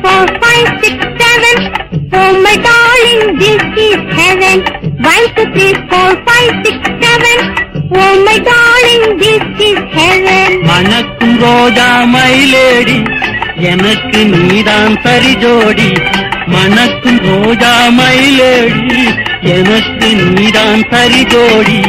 4, 5, 6, 7. Oh my darling, this is heaven. 1, 2, 3, 4, 5, 6, 7. Oh my darling, this is heaven. மணக்கும் ரோஜா மயிலேடி எனக்கு நீதான் சரி ஜோடி. மணக்கும் ரோஜா மயிலேடி எனக்கு நீதான் சரி ஜோடி.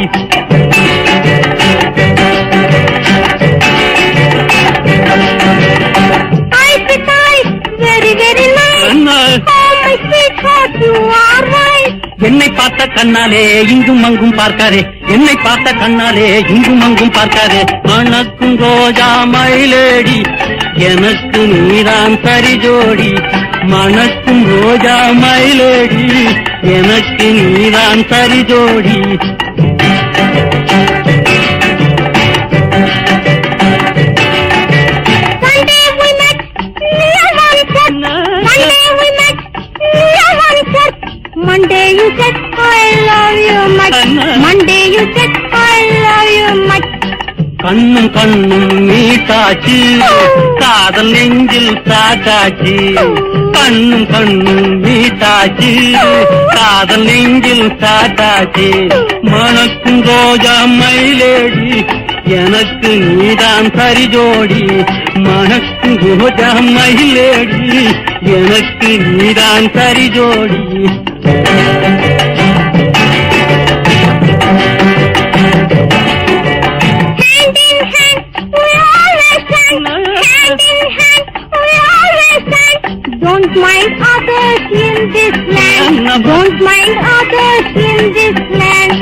Very, very nice. Oh my sweetheart, you are right. என்னை பார்த்த கண்ணாலே இங்கும் அங்கும் பார்க்காதே. என்னை பார்த்த கண்ணாலே இங்கும் அங்கும் பார்க்காதே. மணக்கும் ரோஜா மயிலேடி எனக்கு நீதான் சரி ஜோடி. மணக்கும் ரோஜா மயிலேடி எனக்கு நீதான் சரி ஜோடி. Monday you said I love you much. Monday you said I love you much. கண்ணும் கண்ணும் மீட்டாச்சு காதல் நெஞ்சில் சாட்டாச்சு. கண்ணும் கண்ணும் மீட்டாச்சு காதல் நெஞ்சில் சாட்டாச்சு. மணக்கும் ரோஜா மயிலேடி எனக்கு நீதான் சரி ஜோடி. மணக்கும் ரோஜா மயிலேடி எனக்கு நீதான் சரி ஜோடி. Hand in hand, we always stand. Hand in hand, we always stand. Don't mind others in this land. Don't mind others in this land.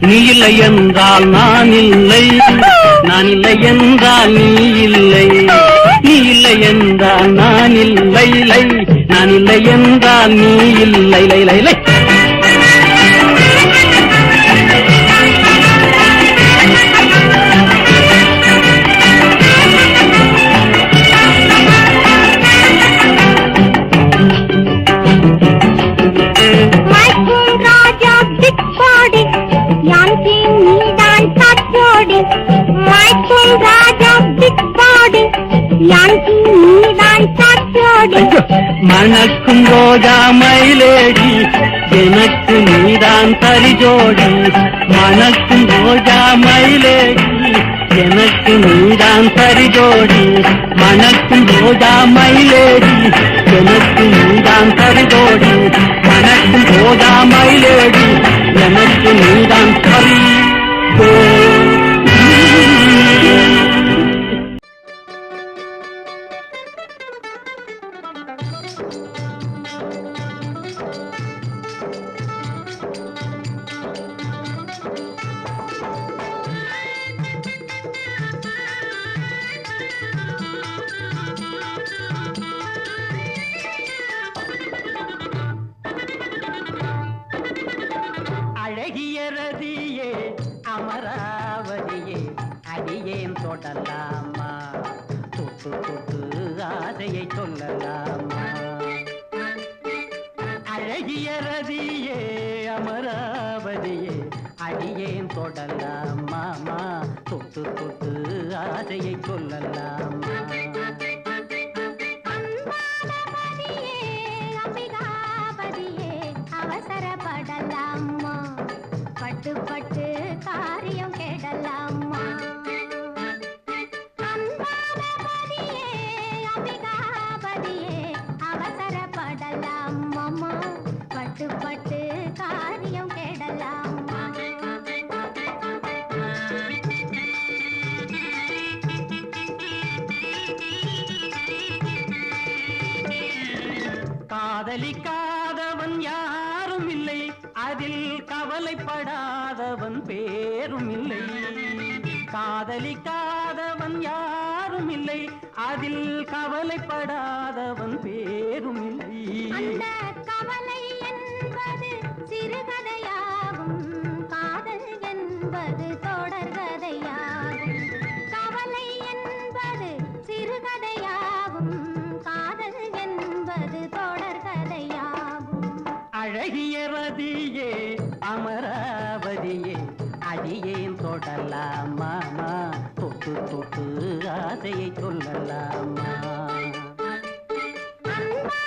நீ இல்லை என்றால் நான் இல்லை. நான் இல்லை என்றால் நீ இல்லை. நீ இல்லை என்றால் நான் இல்லை. நான் இல்லை என்றால் நீ இல்லை. Michael Raja, big body. Yanti needan tat jodi. Michael Raja, big body. Yanti needan tat jodi. மணக்கும் ரோஜா மயிலேடி எனக்கு நீதான் சரி ஜோடி. மணக்கும் ரோஜா மயிலேடி எனக்கு நீதான் சரி ஜோடி. மணக்கும் ரோஜா மயிலேடி எனக்கு நீதான் சரி ஜோடி. மணக்கும் ரோஜா மயிலேடி எனக்கு நீதான் சரி ஜோடி. அழகிய ரதியே அமராவதியே அடியேன் தொடலாமா. தொட்டு தொட்டு ஆசையை சொல்லலாமா. அழகிய ரதியே அமராவதியே அடியேன் தொடலாமா. தொட்டு தொட்டு ஆசையை சொல்லலாமா. அவசரப்படலாமா. பட்டு பட்டு காரியம் கேடலாமா. அன்பானபதியே அம்பிகாபதியே அவசரப்படலாமா. பட்டு பட்டு காரியம் கேடலாமா. காதலிக்காதவன் யாரும் இல்லை. அதில் கவலைப்படாதவன் பேரும் இல்லை. காதலிக்காதவன் யாரும் இல்லை. அதில் கவலைப்படாதவன் பேரும் இல்லை. அந்த கவலை என்பது சிறுகதையாகும். காதல் என்பது தொடர்கதையாகும். கவலை என்பது சிறுகதையாகும். காதல் என்பது தொடர்கதையாகும். அழகிய ரதியே அமராவதியே அடியேன் தொடலாமா. தொட்டு தொட்டு ஆசையை சொல்லலாமா. அன்பா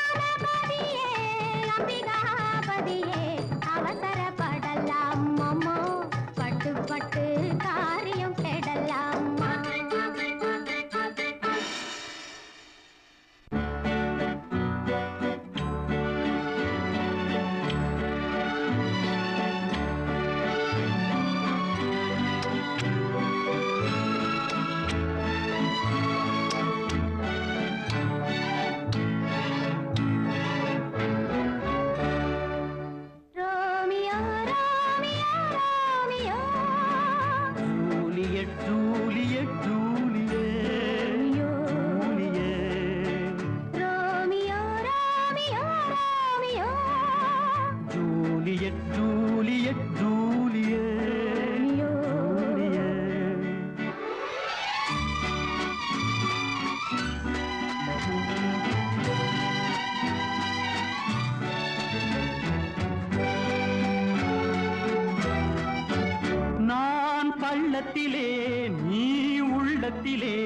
உயரத்திலே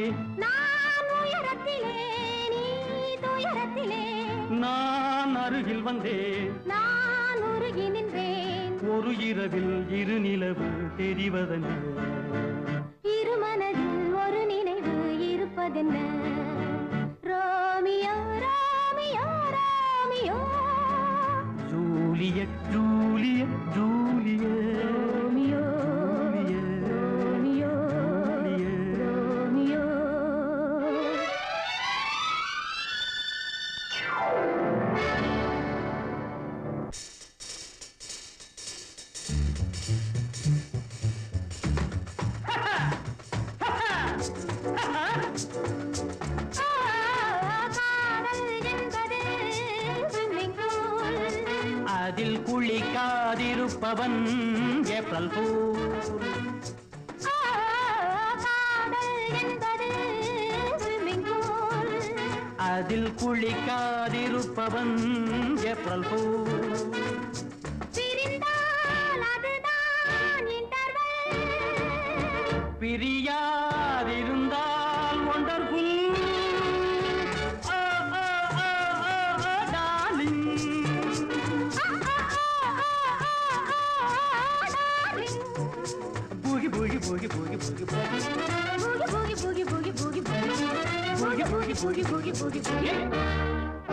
நான் உயரத்திலே நீ துயரத்திலே நான் அருகில் வந்தேன் நான் உருகி நின்றேன் ஒரு இரவில் இரு நிலவு தெரிவதென்ன இரு மனதில் ஒரு நினைவு இருப்பதென்ன Romeo Romeo Romeo Juliet Juliet Juliet Romeo Romeo Romeo காதல் என்பது swimming pool. அதில் குளிக்காதிருப்பவன் ஏப்ரல் பூல் காதல் என்பது swimming pool. அதில் குளிக்காதிருப்பவன் ஏப்ரல் பூல் பிரிந்தால் அதுதான் interval. பிரியாதிருந்தால் wonderful darling Darling. Boogie boogie boogie boogie boogie boogie Boogie, boogie, boogie, boogie, boogie, boogie. Boogie, boogie, boogie, boogie, boogie, boogie.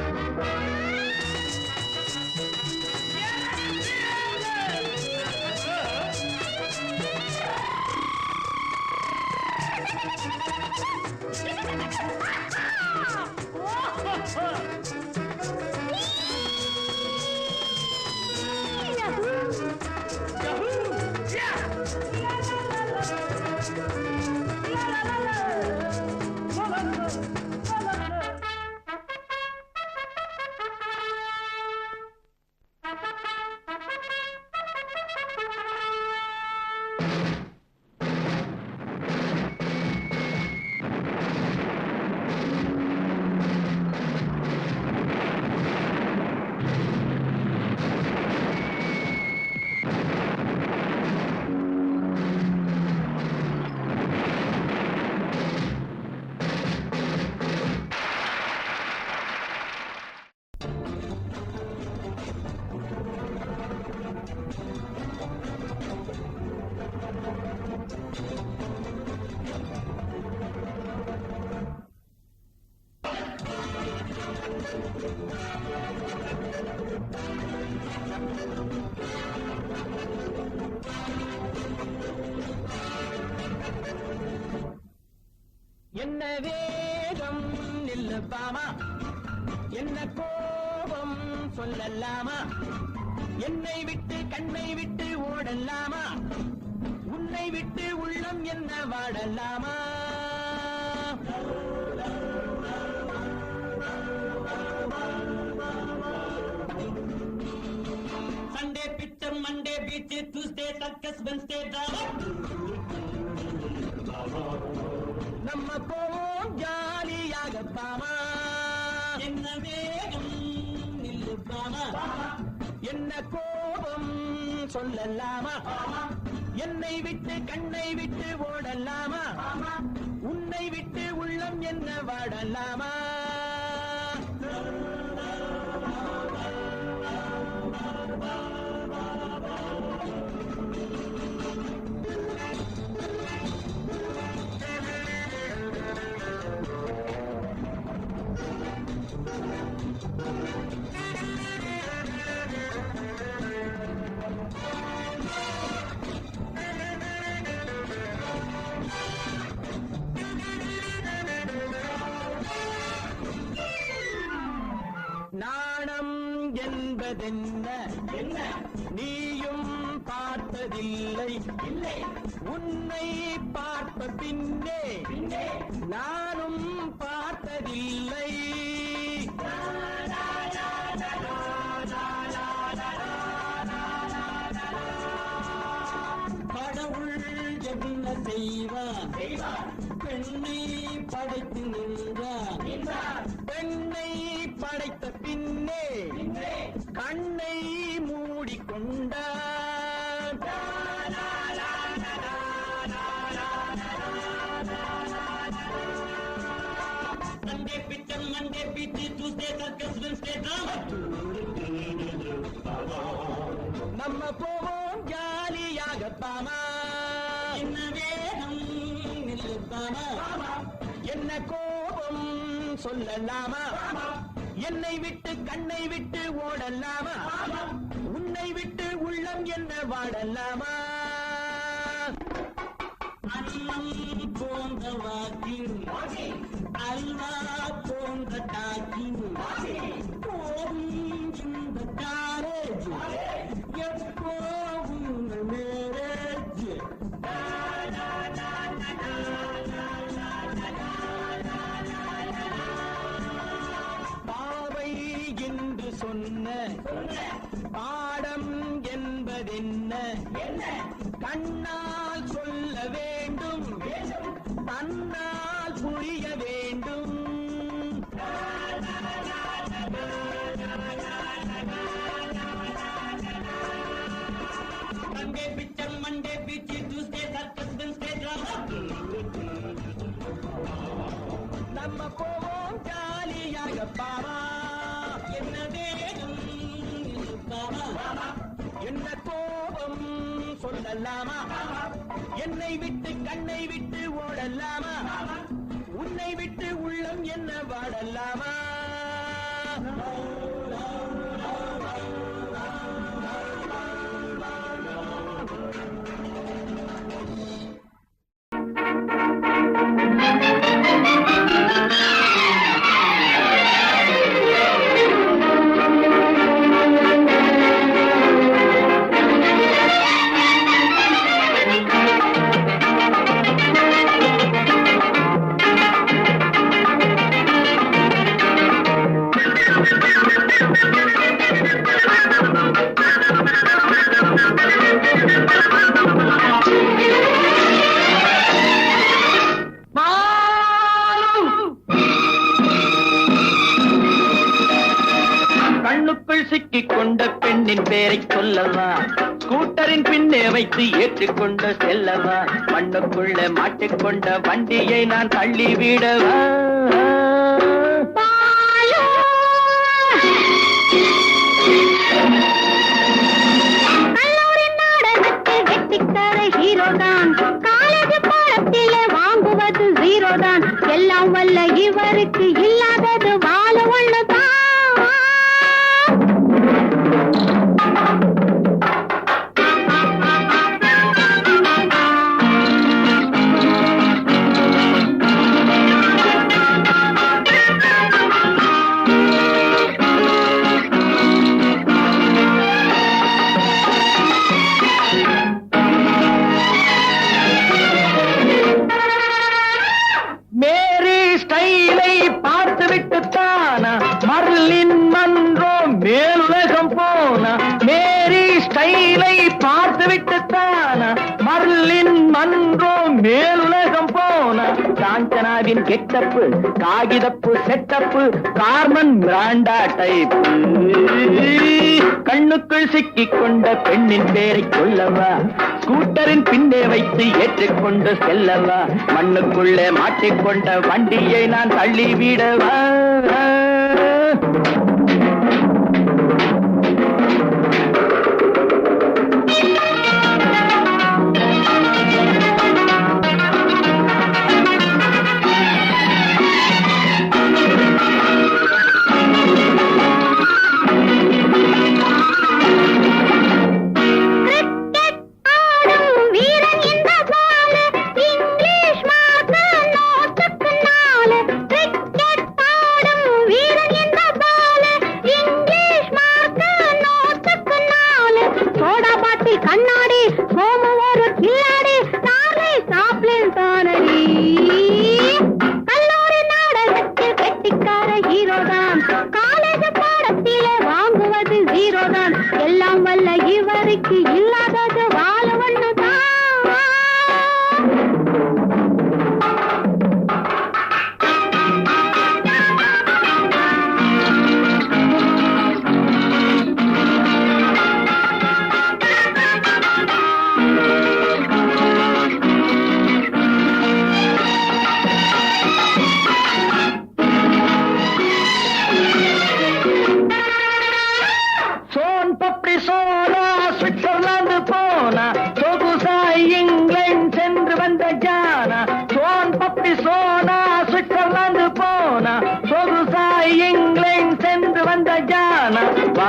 என்ன வேகம் நில்லுப்பாமா என்ன கோபம் சொல்லலாமா என்னை விட்டு கண்ணை விட்டு ஓடலாமா உன்னை விட்டு உள்ளம் என்ன வாடலாமா Sunday picture Monday beach Tuesday circus Wednesday நம்ம போவோம் ஜாலியாக பாமா என்ன வேகம் நில்லு பாமா என்ன கோபம் சொல்லலாமா என்னை விட்டு கண்ணை விட்டு ஓடலாமா உன்னை விட்டு உள்ளம் என்ன வாடலாமா நாணம் என்பதென்ன நீயும் பார்த்ததில்லை உன்னை பார்த்த பின்னே நானும் பார்த்ததில்லை கடவுள் என்ன செய்வான் பெண்ணை படைத்து நின்றான் பெண்ணை படைத்த பின்னே கண்ணை மூடிக்கொண்டான் Sunday picture, Monday beach, Tuesday circus, Wednesday drama. நம்ம போவோம் ஜாலியாக பாமா. என்ன வேகம் நில்லுப்பாமா, என்ன கோபம் சொல்லலாமா, என்னை விட்டு கண்ணை விட்டு ஓடலாமா, உன்னை விட்டு உள்ளம் என்ன வாடலாமா. அன்னம் போன்ற வாக்கின் அல்வா போன்ற டாக்கின் போகும் இந்த காலேஜ் எப்போ உங்கள் மேரேஜ். பாவை என்று சொன்ன பாடம் என்பதென்ன, கண்ணால் சொல்ல வேண்டும், தன்னால் புரிய வேண்டும். Monday picture, Monday beach, Tuesday circus, Wednesday drama. நம்ம போவோம் ஜாலியாக பாமா. என்ன வேகம் பாமா, என்ன கோபம் சொல்லலாமா, என்னை விட்டு கண்ணை விட்டு ஓடலாமா, உன்னை விட்டு உள்ளம் என்ன வாடலாமா. சிக்கிக் கொண்ட பெண்ணின் பேரை சொல்லவா, ஸ்கூட்டரின் பின்னே வைத்து ஏற்றிக்கொண்டு செல்லவா, மண்ணுக்குள்ள மாட்டிக்கொண்ட வண்டியை நான் தள்ளி விடவா. ஹீரோதான் காலேஜ் பாடத்திலே வாங்குவது ஜீரோதான், எல்லாம் வல்ல இவருக்கு இல்லாதது வாழ ஒண்ணுதான். மர்லின் மன்றோ மேலுலகம் போனா, மேரி ஸ்டைலை பார்த்து விட்டு தானா, மர்லின் மன்றோ மேலுலகம் போனா, காஞ்சனாவின் கெட்டப்பு காகிதப்பு செட்டப்பு கார்மன் பிராண்டா டைப். கண்ணுக்குள் சிக்கிக் கொண்ட பெண்ணின் பேரை சொல்லவா, ஸ்கூட்டரின் பின்னே வைத்து ஏற்றிக்கொண்டு செல்லவா, மண்ணுக்குள்ளே மாட்டிக்கொண்ட வண்டியை நான் தள்ளிவிடவா.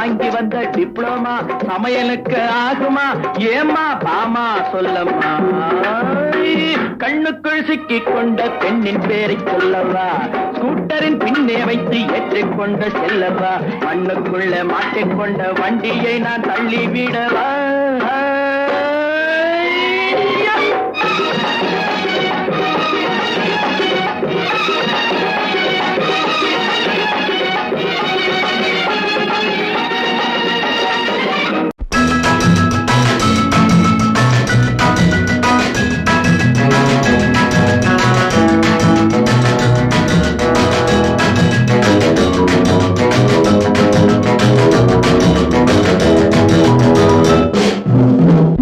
வாங்கி வந்த டிப்ளமா சமையலுக்கு ஆகுமா? ஏமா பாமா சொல்லம்மா. கண்ணுக்குள் சிக்கிக் கொண்ட பெண்ணின் பேரை சொல்லவா? ஸ்கூட்டரின் பின்னே வைத்து ஏற்றிக்கொண்ட செல்லவா? மண்ணுக்குள்ள மாட்டிக்கொண்ட வண்டியை நான் தள்ளி விடவா?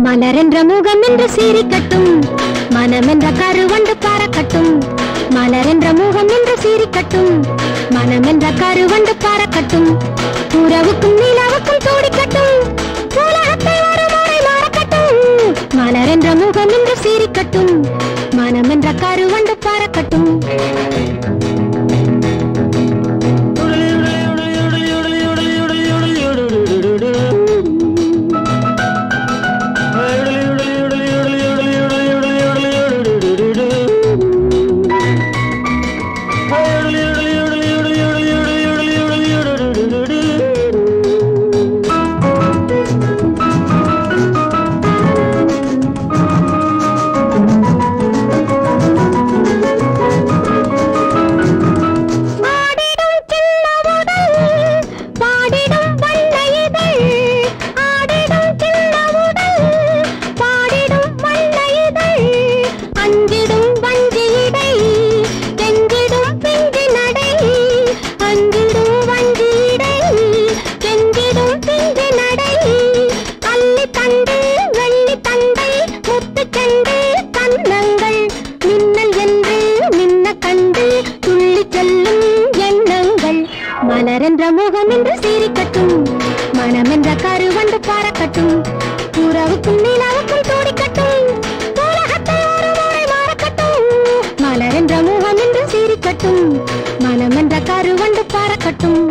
மலரென்ற முகம் என்று சீரிக்கட்டும், மனமென்ற கருவண்டு பறக்கட்டும். மலரென்ற முகம் என்று சீரிக்கட்டும், மனமென்ற கருவண்டு பறக்கட்டும். உறவுக்கும் நிலவுக்கும் தோடிக்கட்டும், உலகத்தை ஒரு முறை மறக்கட்டும். மலரென்ற முகம் என்று சீரிக்கட்டும், மனமென்ற கருவண்டு பறக்கட்டும். மலரென்ற முகம் என்று சீரிக்கட்டும், மனமென்ற கருவண்டு பறக்கட்டும். உறவுக்கும் நிலவுக்கும் தோடிக்கட்டும், உலகத்தை ஒரு முறை மறக்கட்டும். மலரென்ற முகம் என்று சீரிக்கட்டும், மனமென்ற கருவண்டு பறக்கட்டும்.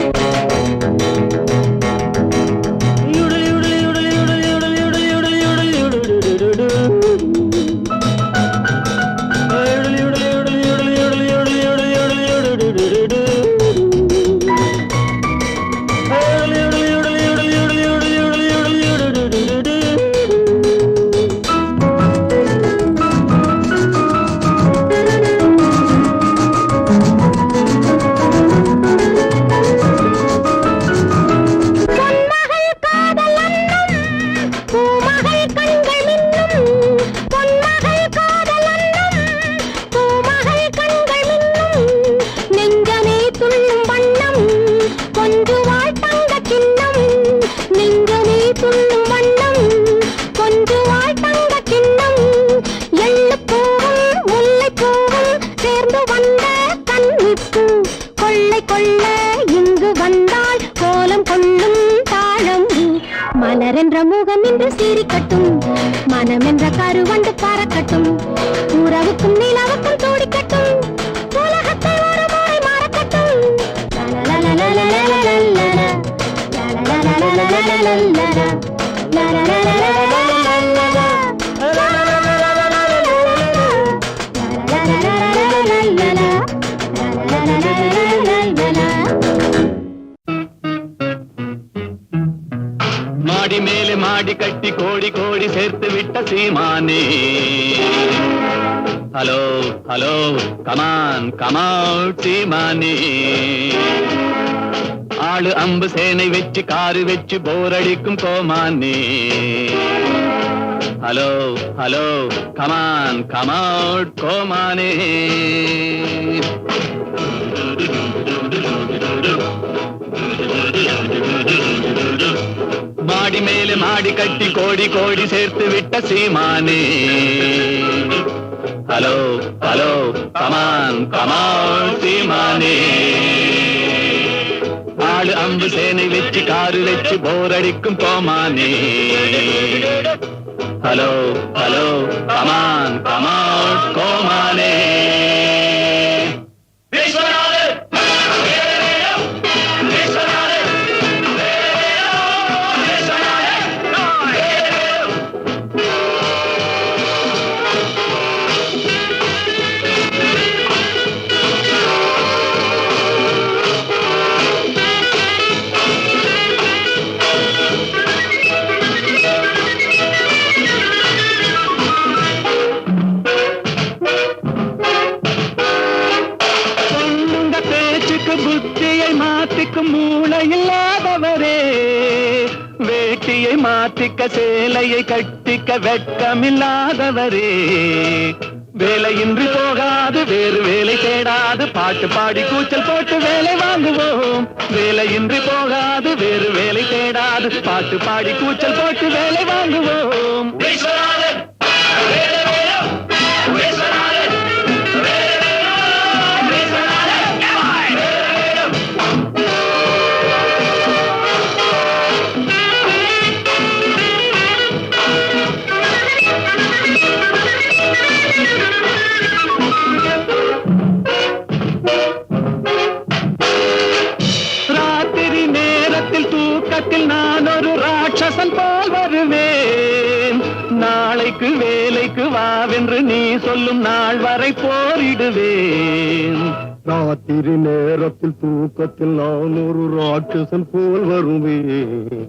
மலரென்ற முகம் என்று சீரிக்கட்டும், மனமென்ற கருவண்டு பறக்கட்டும். உறவுக்கும் நிலவுக்கும் தோடிக்கட்டும், உலகத்தை ஒரு முறை மறக்கட்டும். மாடி மேலே மாடி கட்டி கோடி கோடி சேர்த்து விட்ட சீமானே. ஹலோ ஹலோ கமான் கமௌட் சீமானே. ஆளு அம்பு சேனை வச்சு காரு வச்சு போரடிக்கும் கோமானே. ஹலோ ஹலோ கமான் கமௌட் கோமானே. மாடி மேலே மாடி கட்டி கோடி கோடி சேர்த்து விட்ட சீமானே. ஹலோ ஹலோ கமான் கமௌட் சீமானே. ஆளு அம்பு சேனை வச்சு காரு வச்சு போரடிக்கும் கோமானே. ஹலோ ஹலோ கமான் கமௌட் கோமானே. புத்தியை மாத்திக்கும் மூளை இல்லாதவரே, வேட்டியை மாத்திக்க சேலையை கட்டிக்க வெட்கமில்லாதவரே, வேலையின்றி போகாது வேறு வேலை தேடாது பாட்டு பாடி கூச்சல் போட்டு வேலை வாங்குவோம். வேலையின்றி போகாது வேறு வேலை தேடாது பாட்டு பாடி கூச்சல் போட்டு வேலை வாங்குவோம். நான் ஒரு ராட்சசன் போல் வருவேன், நாளைக்கு வேலைக்கு வாவென்று நீ சொல்லும் நாள் வரை போரிடுவேன். ராத்திரி நேரத்தில் தூக்கத்தில் நான் ஒரு ராட்சசன் போல் வருவேன்,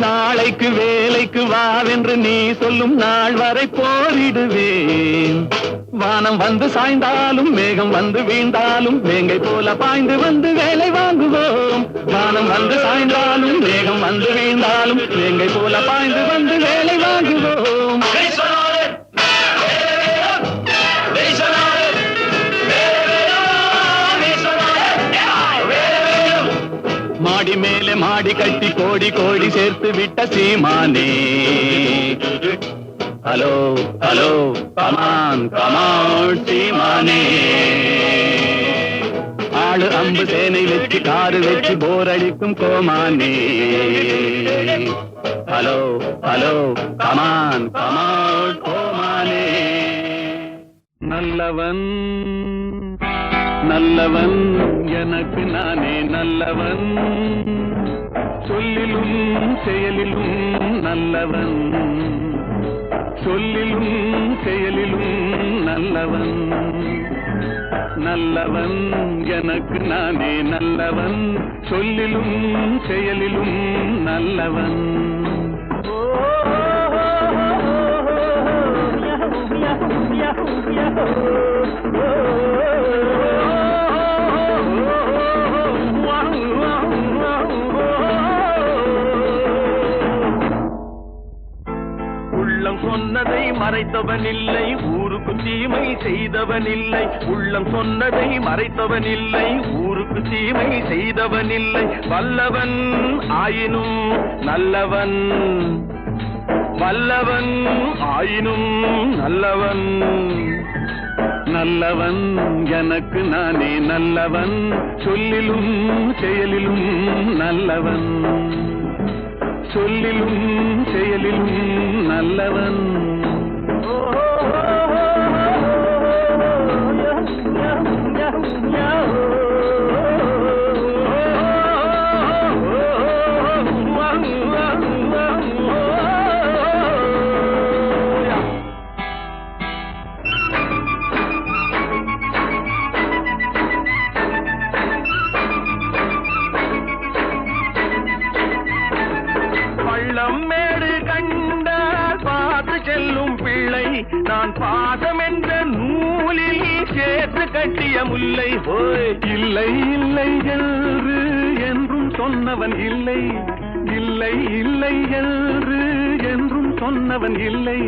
நாளைக்கு வேலைக்கு வாவென்று நீ சொல்லும் நாள் வரை போரிடுவேன். வானம் வந்து சாய்ந்தாலும் மேகம் வந்து வீழ்ந்தாலும் வேங்கை போல பாய்ந்து வந்து வேலை வாங்குவோம். வானம் வந்து சாய்ந்தாலும் மேகம் வந்து வீழ்ந்தாலும் வேங்கை போல பாய்ந்து வந்து வேலை வாங்குவோம். மாடி மேலே மாடி கட்டி கோடி கோடி சேர்த்து விட்ட சீமானே, ஹலோ ஹலோ கமான் கமான் சீமானே. ஆளு அம்பு சேனை வச்சு காரு வச்சு போர் அடிக்கும் கோமானே, ஹலோ ஹலோ கமான் கமான் கோமானே. நல்லவன் நல்லவன் எனக்கு நானே நல்லவன், சொல்லிலும் செயலிலும் நல்லவன், சொல்லிலும் செயலிலும் நல்லவன். நல்லவன் எனக்கு நானே நல்லவன், சொல்லிலும் செயலிலும் நல்லவன். உள்ளம் சொன்னதை மறைத்தவன் இல்லை, ஊருக்கு தீமை செய்தவன் இல்லை. உள்ளம் சொன்னதை மறைத்தவன் இல்லை, ஊருக்கு தீமை செய்தவன் இல்லை. வல்லவன் ஆயினும் நல்லவன், வல்லவன் ஆயினும் நல்லவன். நல்லவன் எனக்கு நானே நல்லவன், சொல்லிலும் செயலிலும் நல்லவன், சொல்லிலும் செயலிலும் நல்லவன். மேடு கண்டால் பார்த்து செல்லும் பிள்ளை, நான் பாசம் என்ற நூலில் சேர்த்து கட்டிய முல்லை. இல்லை இல்லை என்று என்றும் சொன்னவன் இல்லை, இல்லை இல்லை என்று என்றும் சொன்னவன் இல்லை.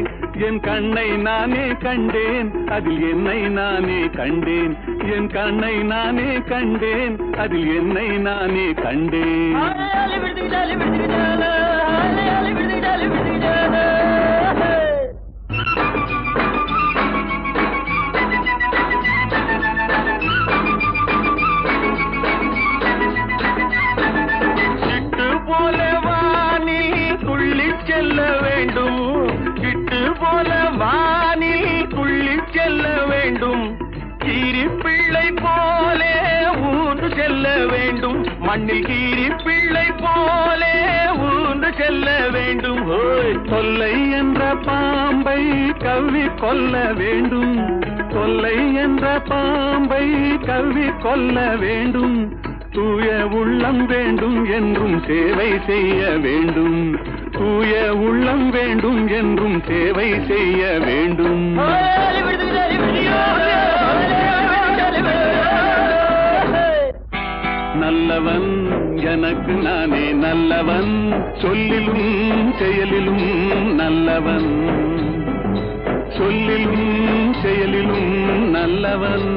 என் கண்ணை நானே கண்டேன், அதில் என்னை நானே கண்டேன். என் கண்ணை நானே கண்டேன், அதில் என்னை நானே கண்டேன். சிட்டு போல வானில் துள்ளி செல்ல வேண்டும், சிட்டு போல வானில் துள்ளி செல்ல வேண்டும். கீரி பிள்ளை போலே ஊன்று செல்ல வேண்டும், மண்ணில் கீரி பிள்ளை போலே ஊன்று செல்ல வேண்டும். தொல்லை என்ற பாம்பை கவ்வி கொல்ல வேண்டும், தொல்லை என்ற பாம்பை கவ்வி கொல்ல வேண்டும். தூய உள்ளம் வேண்டும் என்றும் சேவை செய்ய வேண்டும், தூய உள்ளம் வேண்டும் என்றும் சேவை செய்ய வேண்டும். நல்லவன் எனக்கு நானே நல்லவன் சொல்லிலும் செயலிலும் நல்லவன் சொல்லிலும் செயலிலும் நல்லவன்